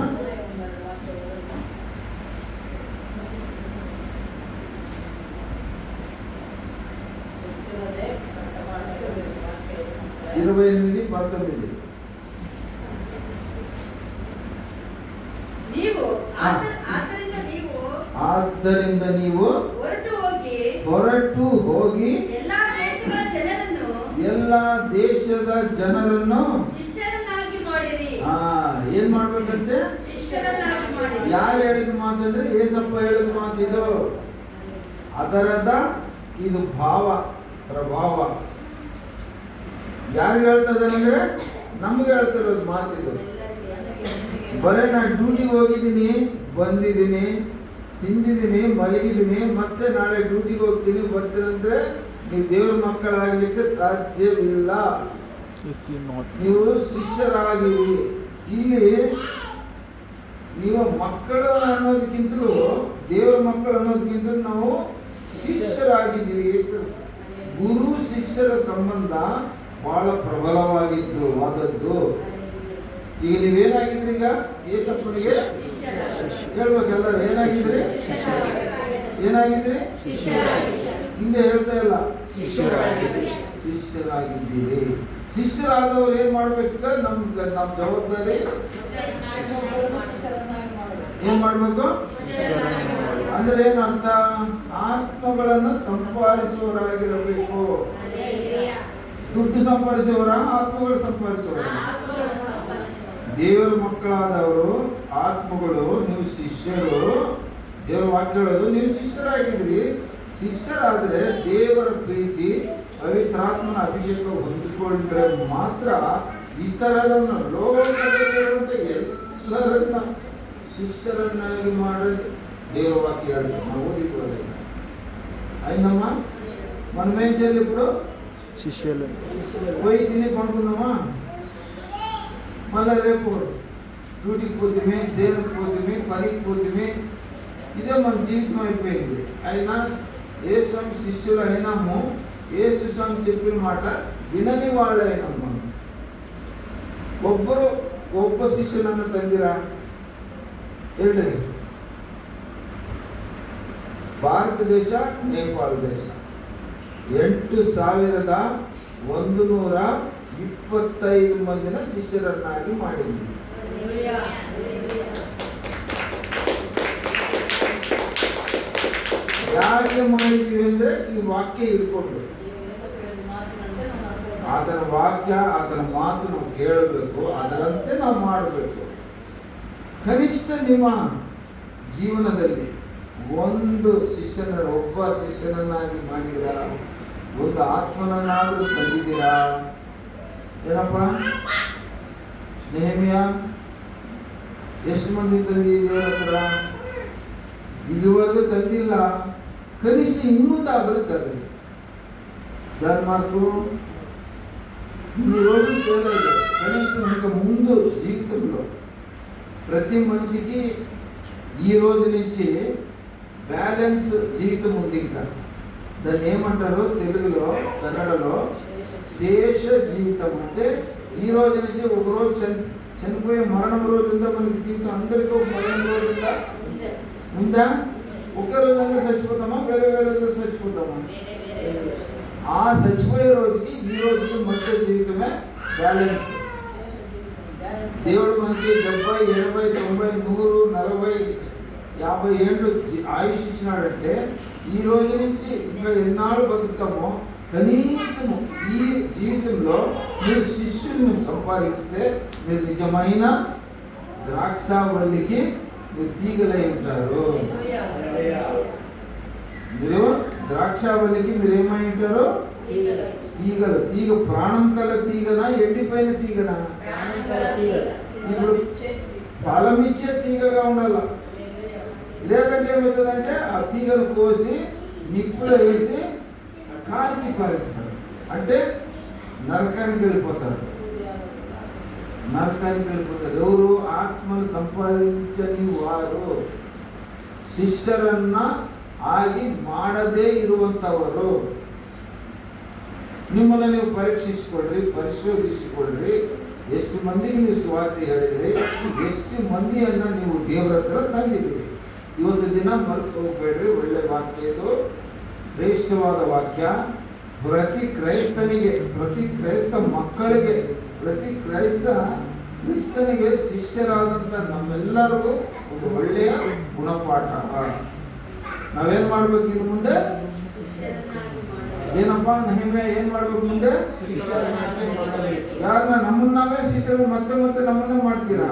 ಆದ್ದರಿಂದ ನೀವು ಹೊರಟು ಹೋಗಿ ಎಲ್ಲ ದೇಶದ ಜನರನ್ನು ಶಿಷ್ಯರನ್ನಾಗಿ ಮಾಡಿರಿ. ಏನ್ ಮಾಡ್ಬೇಕಂತೆ? ಯಾರು ಹೇಳಿದ ಮಾತಂದ್ರೆ ಏಸಪ್ಪ ಹೇಳಿದ ಮಾತಿದು. ಅದರದ ಇದು ಪ್ರಭಾವ ಯಾರು ಹೇಳ್ತದೆ ಅಂದ್ರೆ ನಮ್ಗೆ ಹೇಳ್ತಿರೋದು ಮಾತಿದು. ಬರೇ ನಾನು ಡ್ಯೂಟಿಗೆ ಹೋಗಿದ್ದೀನಿ, ಬಂದಿದ್ದೀನಿ, ತಿಂದಿದ್ದೀನಿ, ಮಲಗಿದ್ದೀನಿ, ಮತ್ತೆ ನಾಳೆ ಡ್ಯೂಟಿಗೆ ಹೋಗ್ತೀನಿ, ಬರ್ತೀನಿ ಅಂದ್ರೆ ನೀವು ದೇವರ ಮಕ್ಕಳಾಗಲಿಕ್ಕೆ ಸಾಧ್ಯವಿಲ್ಲ. ನೀವು ಶಿಷ್ಯರಾಗಿರಿ. ಇಲ್ಲಿ ನೀವು ಮಕ್ಕಳು ಅನ್ನೋದಕ್ಕಿಂತಲೂ ದೇವರ ಮಕ್ಕಳು ಅನ್ನೋದಕ್ಕಿಂತಲೂ ನಾವು ಶಿಷ್ಯರಾಗಿದ್ದೀವಿ. ಗುರು ಶಿಷ್ಯರ ಸಂಬಂಧ ಬಹಳ ಪ್ರಬಲವಾಗಿದ್ದು ಆದದ್ದು. ಈಗ ನೀವೇನಾಗಿದ್ರಿ? ಈಗ ಏಸಪ್ಪನಿಗೆ ಹೇಳ್ಬೇಕೆಲ್ಲರೂ ಏನಾಗಿದ್ರಿ? ಏನಾಗಿದ್ರಿ? ಹಿಂದೆ ಹೇಳ್ತಾ ಇಲ್ಲ, ಶಿಷ್ಯರಾಗಿದ್ದೀರಿ. ಶಿಷ್ಯರಾದವರು ಏನ್ ಮಾಡ್ಬೇಕೀಗ? ನಮ್ಮ ಜವಾಬ್ದಾರಿ ಏನ್ ಮಾಡ್ಬೇಕು ಅಂದ್ರೆ ಏನಂತ? ಆತ್ಮಗಳನ್ನು ಸಂಪಾದಿಸುವವರಾಗಿರಬೇಕು. ದುಡ್ಡು ಸಂಪಾದಿಸುವವರ, ಆತ್ಮಗಳು ಸಂಪಾದಿಸುವವರ? ದೇವರ ಮಕ್ಕಳಾದವರು ಆತ್ಮಗಳು. ನೀವು ಶಿಷ್ಯರು. ದೇವರ ವಾಕ್ಯ ಹೇಳೋದು ನೀವು ಶಿಷ್ಯರಾಗಿದ್ರಿ. ಶಿಷ್ಯರಾದ್ರೆ ದೇವರ ಪ್ರೀತಿ, ಪವಿತ್ರಾತ್ಮನ ಅಭಿಷೇಕ ಹೊಂದಿಕೊಂಡ್ರೆ ಮಾತ್ರ ಇತರರನ್ನು, ಲೋಕದಲ್ಲಿರುವಂತ ಎಲ್ಲರನ್ನ ಶಿಷ್ಯರನ್ನಾಗಿ ಮಾಡೋದು ದೇವರ వాక్య ನಾವು ఓదిపోలే అయినమ్మా మనం ఏం చేయాలి? ఇప్పుడు శిష్యులు పోయి తిని కొనుక్కుందామా? మళ్ళీ రేపు డ్యూటీకి పోతే, సేల్కి పోతే, పనికి పోతే, ఇదే మన జీవితం అయిపోయింది. అయినా యేసు శిష్యులు అయినాము. యేసు స్వామి చెప్పిన మాట వినని వాళ్ళు అయినాము. మనం ಒಬ್ಬರು ಒಬ್ಬ ಶಿಷ್ಯನನ್ನು ತಂದಿರಾ ಹೇಳ್ರಿ? ಭಾರತ ದೇಶ, ನೇಪಾಳ ದೇಶ 8,125 ಮಂದಿನ ಶಿಷ್ಯರನ್ನಾಗಿ ಮಾಡಿದ್ವಿ. ಯಾಕೆ ಮಾಡಿದ್ವಿ ಅಂದ್ರೆ ಈ ವಾಕ್ಯ ಇಟ್ಕೊಂಡು ಆತನ ವಾಕ್ಯ, ಆತನ ಮಾತು ನಾವು ಕೇಳಬೇಕು, ಅದರಂತೆ ನಾವು ಮಾಡಬೇಕು. ಕನಿಷ್ಠ ನಿಮ್ಮ ಜೀವನದಲ್ಲಿ ಒಂದು ಒಬ್ಬ ಶಿಷ್ಯನನ್ನಾಗಿ ಮಾಡಿದಿರಾ? ಒಂದು ಆತ್ಮನನ್ನಾದರೂ ತಂದಿದ್ದೀರಾ? ಏನಪ್ಪ ನೆಹಮ್ಯ ಎಷ್ಟು ಮಂದಿ ತಂದಿದ್ದೀರ ಹತ್ರ? ಇದುವರೆಗೂ ತಂದಿಲ್ಲ. కనీసం ఇన్నుందాగలు తల్లి దాని మార్పు ఇన్ని రోజులు చేయలేదు. కనీసం ఇంకా ముందు జీవితంలో ప్రతి మనిషికి ఈ రోజు నుంచి బ్యాలెన్స్ జీవితం ఉంది. ఇంకా దాన్ని ఏమంటారు తెలుగులో, కన్నడలో శేష జీవితం. అంటే ఈ రోజు నుంచి ఒక రోజు చనిపోయే మరణం రోజు ఉందా మనకి? జీవితం అందరికీ ఒక మరణం రోజు ఉందా? ఒకే రోజంగా చచ్చిపోతామా? వేరే వేరే రోజు చచ్చిపోతామా? ఆ చచ్చిపోయే రోజుకి ఈ రోజుకి మధ్య జీవితమే బ్యాలెన్స్. దేవుడు మనకి 70, 80, 90, 100, 40, 50 ఏళ్ళు ఆయుష్ ఇచ్చినాడంటే ఈ రోజు నుంచి ఇంకా ఎన్నాళ్ళు బతుకుతామో కనీసము ఈ జీవితంలో మీరు శిష్యుల్ని సంపాదిస్తే మీరు నిజమైన ద్రాక్షావల్లికి మీరు తీగలై ఉంటారు. మీరు ద్రాక్షావల్లికి మీరు ఏమై ఉంటారు? తీగలు. తీగ ప్రాణం కల తీగనా, ఎండిపోయిన తీగనా? ఇప్పుడు ఫలం ఇచ్చే తీగగా ఉండాల. లేదంటే ఏమవుతుందంటే ఆ తీగను కోసి నిప్పులో వేసి కాల్చి పారేస్తారు. అంటే నరకానికి వెళ్ళిపోతారు. నరకానికి వెళ్ళిపోతారు. ఎవరు? ఆత్మను సంపాదించని వారు, ಶಿಷ್ಯರನ್ನ ಆಗಿ ಮಾಡದೇ ಇರುವಂಥವರು. ನಿಮ್ಮನ್ನು ನೀವು ಪರೀಕ್ಷಿಸಿಕೊಳ್ಳ್ರಿ, ಪರಿಶೋಧಿಸಿಕೊಳ್ಳ್ರಿ. ಎಷ್ಟು ಮಂದಿಗೆ ನೀವು ಸುವಾರ್ತೆ ಹೇಳಿದ್ರಿ, ಎಷ್ಟು ಮಂದಿಯನ್ನು ನೀವು ದೇವರ ಹತ್ರ ತಂದಿದ್ದೀರಿ. ಇವತ್ತು ದಿನ ಮರೆತು ಹೋಗ್ಬೇಡ್ರಿ. ಒಳ್ಳೆ ವಾಕ್ಯ ಇದು, ಶ್ರೇಷ್ಠವಾದ ವಾಕ್ಯ. ಪ್ರತಿ ಕ್ರೈಸ್ತನಿಗೆ, ಪ್ರತಿ ಕ್ರೈಸ್ತ ಮಕ್ಕಳಿಗೆ, ಪ್ರತಿ ಕ್ರಿಸ್ತನಿಗೆ ಶಿಷ್ಯರಾದಂಥ ನಮ್ಮೆಲ್ಲರಿಗೂ ಒಂದು ಒಳ್ಳೆಯ ಗುಣಪಾಠ. ನಾವೇನ್ ಮಾಡ್ಬೇಕು ಇನ್ನು ಮುಂದೆ? ಏನಪ್ಪ ನೆಹಮ್ಯ ಏನ್ ಮಾಡ್ಬೇಕು ಮುಂದೆ? ಯಾರನ್ನ? ನಮ್ಮನ್ನ ನಾವೇ ಶಿಷ್ಯರು ಮತ್ತೆ ಮತ್ತೆ ನಮ್ಮನ್ನೇ ಮಾಡ್ತೀರಾ?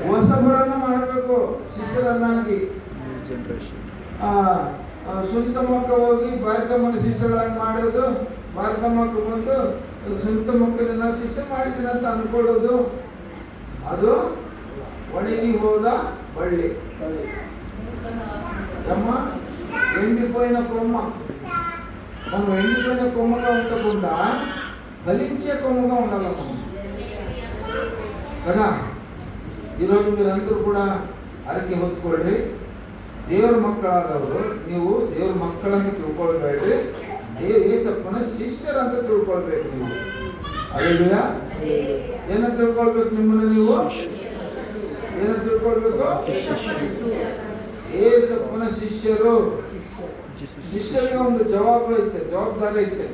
ಹೊಸಬರನ್ನ ಮಾಡಬೇಕು ಶಿಷ್ಯರನ್ನಾಗಿ. ಸುನಿತಮ್ಮಕ್ಕ ಹೋಗಿ ಭಾರತಮ್ಮನ ಶಿಷ್ಯರಾಗಿ ಮಾಡೋದು, ಭಾರತಮ್ಮಕ್ಕ ಬಂದು ಸುನಿತಮ್ಮಕ್ಕನ ಶಿಷ್ಯ ಮಾಡಿದ್ದೀನಿ ಅಂತ ಅಂದ್ಕೊಳ್ಳೋದು, ಅದು ಒಣಗಿ ಹೋದ ಬಳ್ಳಿ. అమ్మ ఎండిపోయిన కొమ్మ మనం ఎండిపోయిన కొమ్మగా ఉండకుండా ఫలించే కొమ్మగా ఉండాలి మనం కదా. ఈరోజు మీరందరూ కూడా ಅರಕೆ ಹೊತ್ಕೊಳ್ರಿ. ದೇವರ ಮಕ್ಕಳಾದವರು ನೀವು ದೇವರ ಮಕ್ಕಳನ್ನು ತಿಳ್ಕೊಳ್ಬೇಡ್ರಿ, ಏಸಪ್ಪನ ಶಿಷ್ಯರಂತ ತಿಳ್ಕೊಳ್ಬೇಕು ನೀವು. ಅಲ್ಲೆಲ್ಲೂಯಾ. ಏನಂತ ತಿಳ್ಕೊಳ್ಬೇಕು ನಿಮ್ಮನ್ನು ನೀವು? ಏನಂತ ತಿಳ್ಕೊಳ್ಬೇಕು? ಏಸಪ್ಪನ ಶಿಷ್ಯರು. ಶಿಷ್ಯರಿಗೆ ಒಂದು ಜವಾಬ್ದಾರಿ ಐತೆ.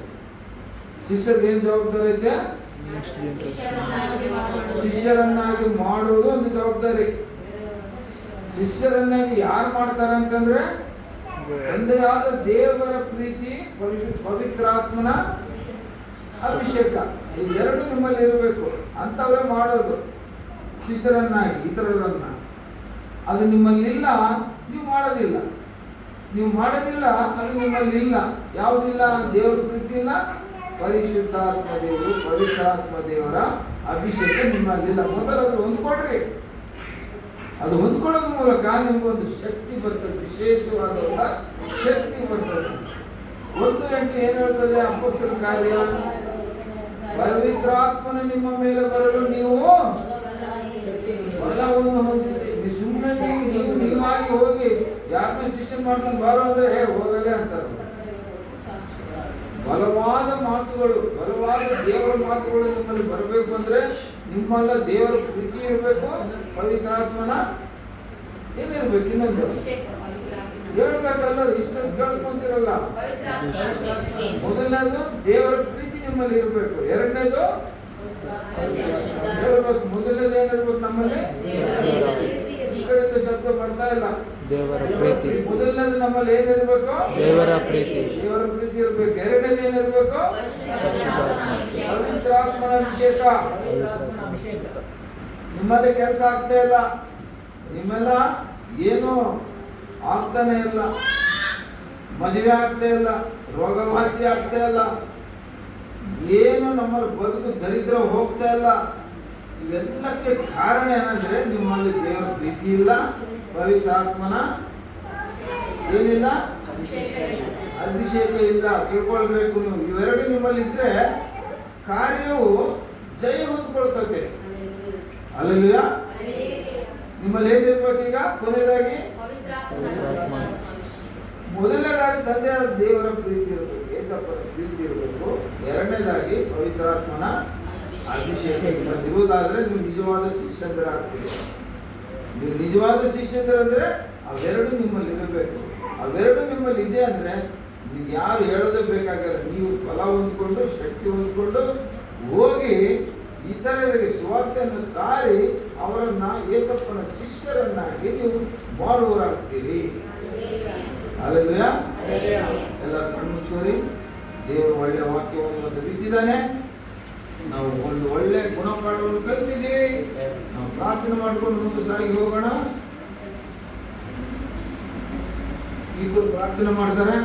ಶಿಷ್ಯರಿಗೆ ಏನು ಜವಾಬ್ದಾರಿ ಐತೆ? ಶಿಷ್ಯರನ್ನಾಗಿ ಮಾಡುವುದು ಒಂದು ಜವಾಬ್ದಾರಿ. ಶಿಷ್ಯರನ್ನಾಗಿ ಯಾರು ಮಾಡ್ತಾರೆ ಅಂತಂದ್ರೆ ತಂದೆಯಾದ ದೇವರ ಪ್ರೀತಿ, ಪವಿತ್ರಾತ್ಮನ ಅಭಿಷೇಕ, ಇದೆರಡು ನಿಮ್ಮಲ್ಲಿ ಇರಬೇಕು. ಅಂತವರೇ ಮಾಡೋದು ಶಿಷ್ಯರನ್ನಾಗಿ ಇತರರನ್ನ. ಅದು ನಿಮ್ಮಲ್ಲಿಲ್ಲ, ನೀವು ಮಾಡೋದಿಲ್ಲ. ನೀವು ಮಾಡೋದಿಲ್ಲ, ಅದು ನಿಮ್ಮಲ್ಲಿ ಇಲ್ಲ. ಯಾವುದಿಲ್ಲ? ದೇವರ ಪ್ರೀತಿ ಇಲ್ಲ, ಪರಿಶುದ್ಧಾತ್ಮ ದೇವರು, ಪವಿತ್ರಾತ್ಮ ದೇವರ ಅಭಿಷೇಕ ನಿಮ್ಮಲ್ಲಿಲ್ಲ. ಮೊದಲದು ಹೊಂದ್ಕೊಡ್ರಿ. ಅದು ಹೊಂದ್ಕೊಳ್ಳೋದ್ರ ಮೂಲಕ ನಿಮಗೊಂದು ಶಕ್ತಿ ಬರ್ತದೆ, ವಿಶೇಷವಾದ ಶಕ್ತಿ ಬರ್ತದೆ. 1:8 ಏನು ಹೇಳ್ತದೆ? ಅಪೊಸ್ತಲರ ಕಾರ್ಯ, ಪವಿತ್ರಾತ್ಮನ ನಿಮ್ಮ ಮೇಲೆ ಬರಲು ನೀವು ಬಲವನ್ನು ಹೊಂದಿದ್ದೀರಿ. ಸುಮ್ಮನೆ ನೀವಾಗಿ ಹೋಗಿ ಯಾರನ್ನ ಶಿಷ್ಯ ಮಾಡ್ಕೊಂಡು ಬಾರೋ ಅಂದ್ರೆ ಹೋಗಲೇ ಅಂತಾರೆ. ಬಲವಾದ ಮಾತುಗಳು, ಬಲವಾದ ದೇವರ ಮಾತುಗಳು ನಿಮ್ಮಲ್ಲಿ ಬರಬೇಕು ಅಂದ್ರೆ ನಿಮ್ಮಲ್ಲ ದೇವರ ಪ್ರೀತಿ ಇರಬೇಕು, ಪವಿತ್ರಾತ್ಮನ ಏನಿರ್ಬೇಕು? ಇನ್ನೊಂದು ಹೇಳ್ಬೇಕಲ್ಲ, ಇಷ್ಟೊಂದು ಕೇಳ್ಕೊಂತಿರಲ್ಲ. ಮೊದಲನೇದು ದೇವರ ಪ್ರೀತಿ ನಿಮ್ಮಲ್ಲಿ ಇರಬೇಕು. ಎರಡನೇದು ಹೇಳ್ಬೇಕು. ಮೊದಲನೇದು ಏನಿರ್ಬೇಕು ನಮ್ಮಲ್ಲಿ? ಈ ಕಡೆಯಿಂದ ಶಬ್ದ ಬರ್ತಾ ಇಲ್ಲ. ದೇವರ ಪ್ರೀತಿ. ಮೊದಲನೇದು ನಮ್ಮಲ್ಲಿ ಏನಿರ್ಬೇಕು? ದೇವರ ಪ್ರೀತಿ. ದೇವರ ಪ್ರೀತಿ ಇರಬೇಕು. ಎರಡನೇದು ಏನಿರ್ಬೇಕು? ಪವಿತ್ರಾತ್ಮನ ಅಭಿಷೇಕ. ನಿಮ್ಮಲ್ಲಿ ಕೆಲಸ ಆಗ್ತಾ ಇಲ್ಲ, ನಿಮ್ಮೆಲ್ಲ ಏನು ಆಗ್ತಾನೆ ಇಲ್ಲ, ಮದುವೆ ಆಗ್ತಾ ಇಲ್ಲ, ರೋಗವಾಸಿ ಆಗ್ತಾ ಇಲ್ಲ, ಏನು ನಮ್ಮಲ್ಲಿ ಬದುಕು ದರಿದ್ರ ಹೋಗ್ತಾ ಇಲ್ಲ. ಇವೆಲ್ಲಕ್ಕೆ ಕಾರಣ ಏನಂದ್ರೆ ನಿಮ್ಮಲ್ಲಿ ದೇವರ ಪ್ರೀತಿ ಇಲ್ಲ, ಪವಿತ್ರಾತ್ಮನ ಏನಿಲ್ಲ, ಅಭಿಷೇಕ ಇಲ್ಲ. ತಿಳ್ಕೊಳ್ಬೇಕು ನೀವು. ಇವೆರಡು ನಿಮ್ಮಲ್ಲಿ ಇದ್ರೆ ಕಾರ್ಯವು ಜಯ ಹೊಂದ್ಕೊಳ್ತದೆ. ಅಲ್ಲೆಲ್ಲೂಯಾ. ನಿಮ್ಮಲ್ಲಿ ಏನಿರ್ಬೇಕು ಈಗ? ಕೊನೆಯದಾಗಿ ಮೊದಲನೇದಾಗಿ ತಂದೆಯ ದೇವರ ಪ್ರೀತಿ ಇರಬೇಕು, ಏಸಪ್ಪನ ಪ್ರೀತಿ ಇರಬೇಕು. ಎರಡನೇದಾಗಿ ಪವಿತ್ರಾತ್ಮನ ಅಭಿಷೇಕ ಇರುವುದಾದ್ರೆ ನೀವು ನಿಜವಾದ ಶಿಷ್ಯಂದರಾಗ್ತೀರಿ. ನೀವು ನಿಜವಾದ ಶಿಷ್ಯಂದರಂದ್ರೆ ಅವೆರಡು ನಿಮ್ಮಲ್ಲಿ ಇರಬೇಕು. ಅವೆರಡು ನಿಮ್ಮಲ್ಲಿ ಇದೆ ಅಂದ್ರೆ ನೀವು ಯಾರು ಹೇಳೋದೇ ಬೇಕಾಗಲ್ಲ. ನೀವು ಫಲ ಹೊಂದ್ಕೊಂಡು, ಶಕ್ತಿ ಹೊಂದ್ಕೊಂಡು ಹೋಗಿ ಇತರರಿಗೆ ಸುವಾರ್ತೆಯನ್ನು ಸಾರಿ ಅವರನ್ನ ಏಸಪ್ಪನ ಶಿಷ್ಯರನ್ನಾಗಿ ನೀವು ಮಾಡುವರಾಗ್ತೀರಿ. ಅಲ್ಲೆಲ್ಲೂಯಾ. ಎಲ್ಲ ಕಣ್ಮುಚ್ಚೋರಿ. ದೇವರು ಒಳ್ಳೆಯ ವಾಕ್ಯವನ್ನು ಇವತ್ತು ಬಿತ್ತಿದ್ದಾನೆ. ನಾವು ಒಂದು ಒಳ್ಳೆ ಗುಣಪಾಠವನ್ನು ಕಲಿತಿದ್ದೀವಿ. ನಾವು ಪ್ರಾರ್ಥನೆ ಮಾಡ್ಕೊಂಡು ಮುಂದೆ ಸಾಗಿ ಹೋಗೋಣ. ಇಬ್ಬರು ಪ್ರಾರ್ಥನೆ ಮಾಡ್ತಾರೆ,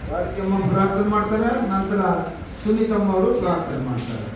ಪ್ರಾರ್ಥನೆ ಮಾಡ್ತಾರೆ, ನಂತರ ಸುನೀತಮ್ಮ ಅವರು ಪ್ರಾರ್ಥನೆ ಮಾಡ್ತಾರೆ.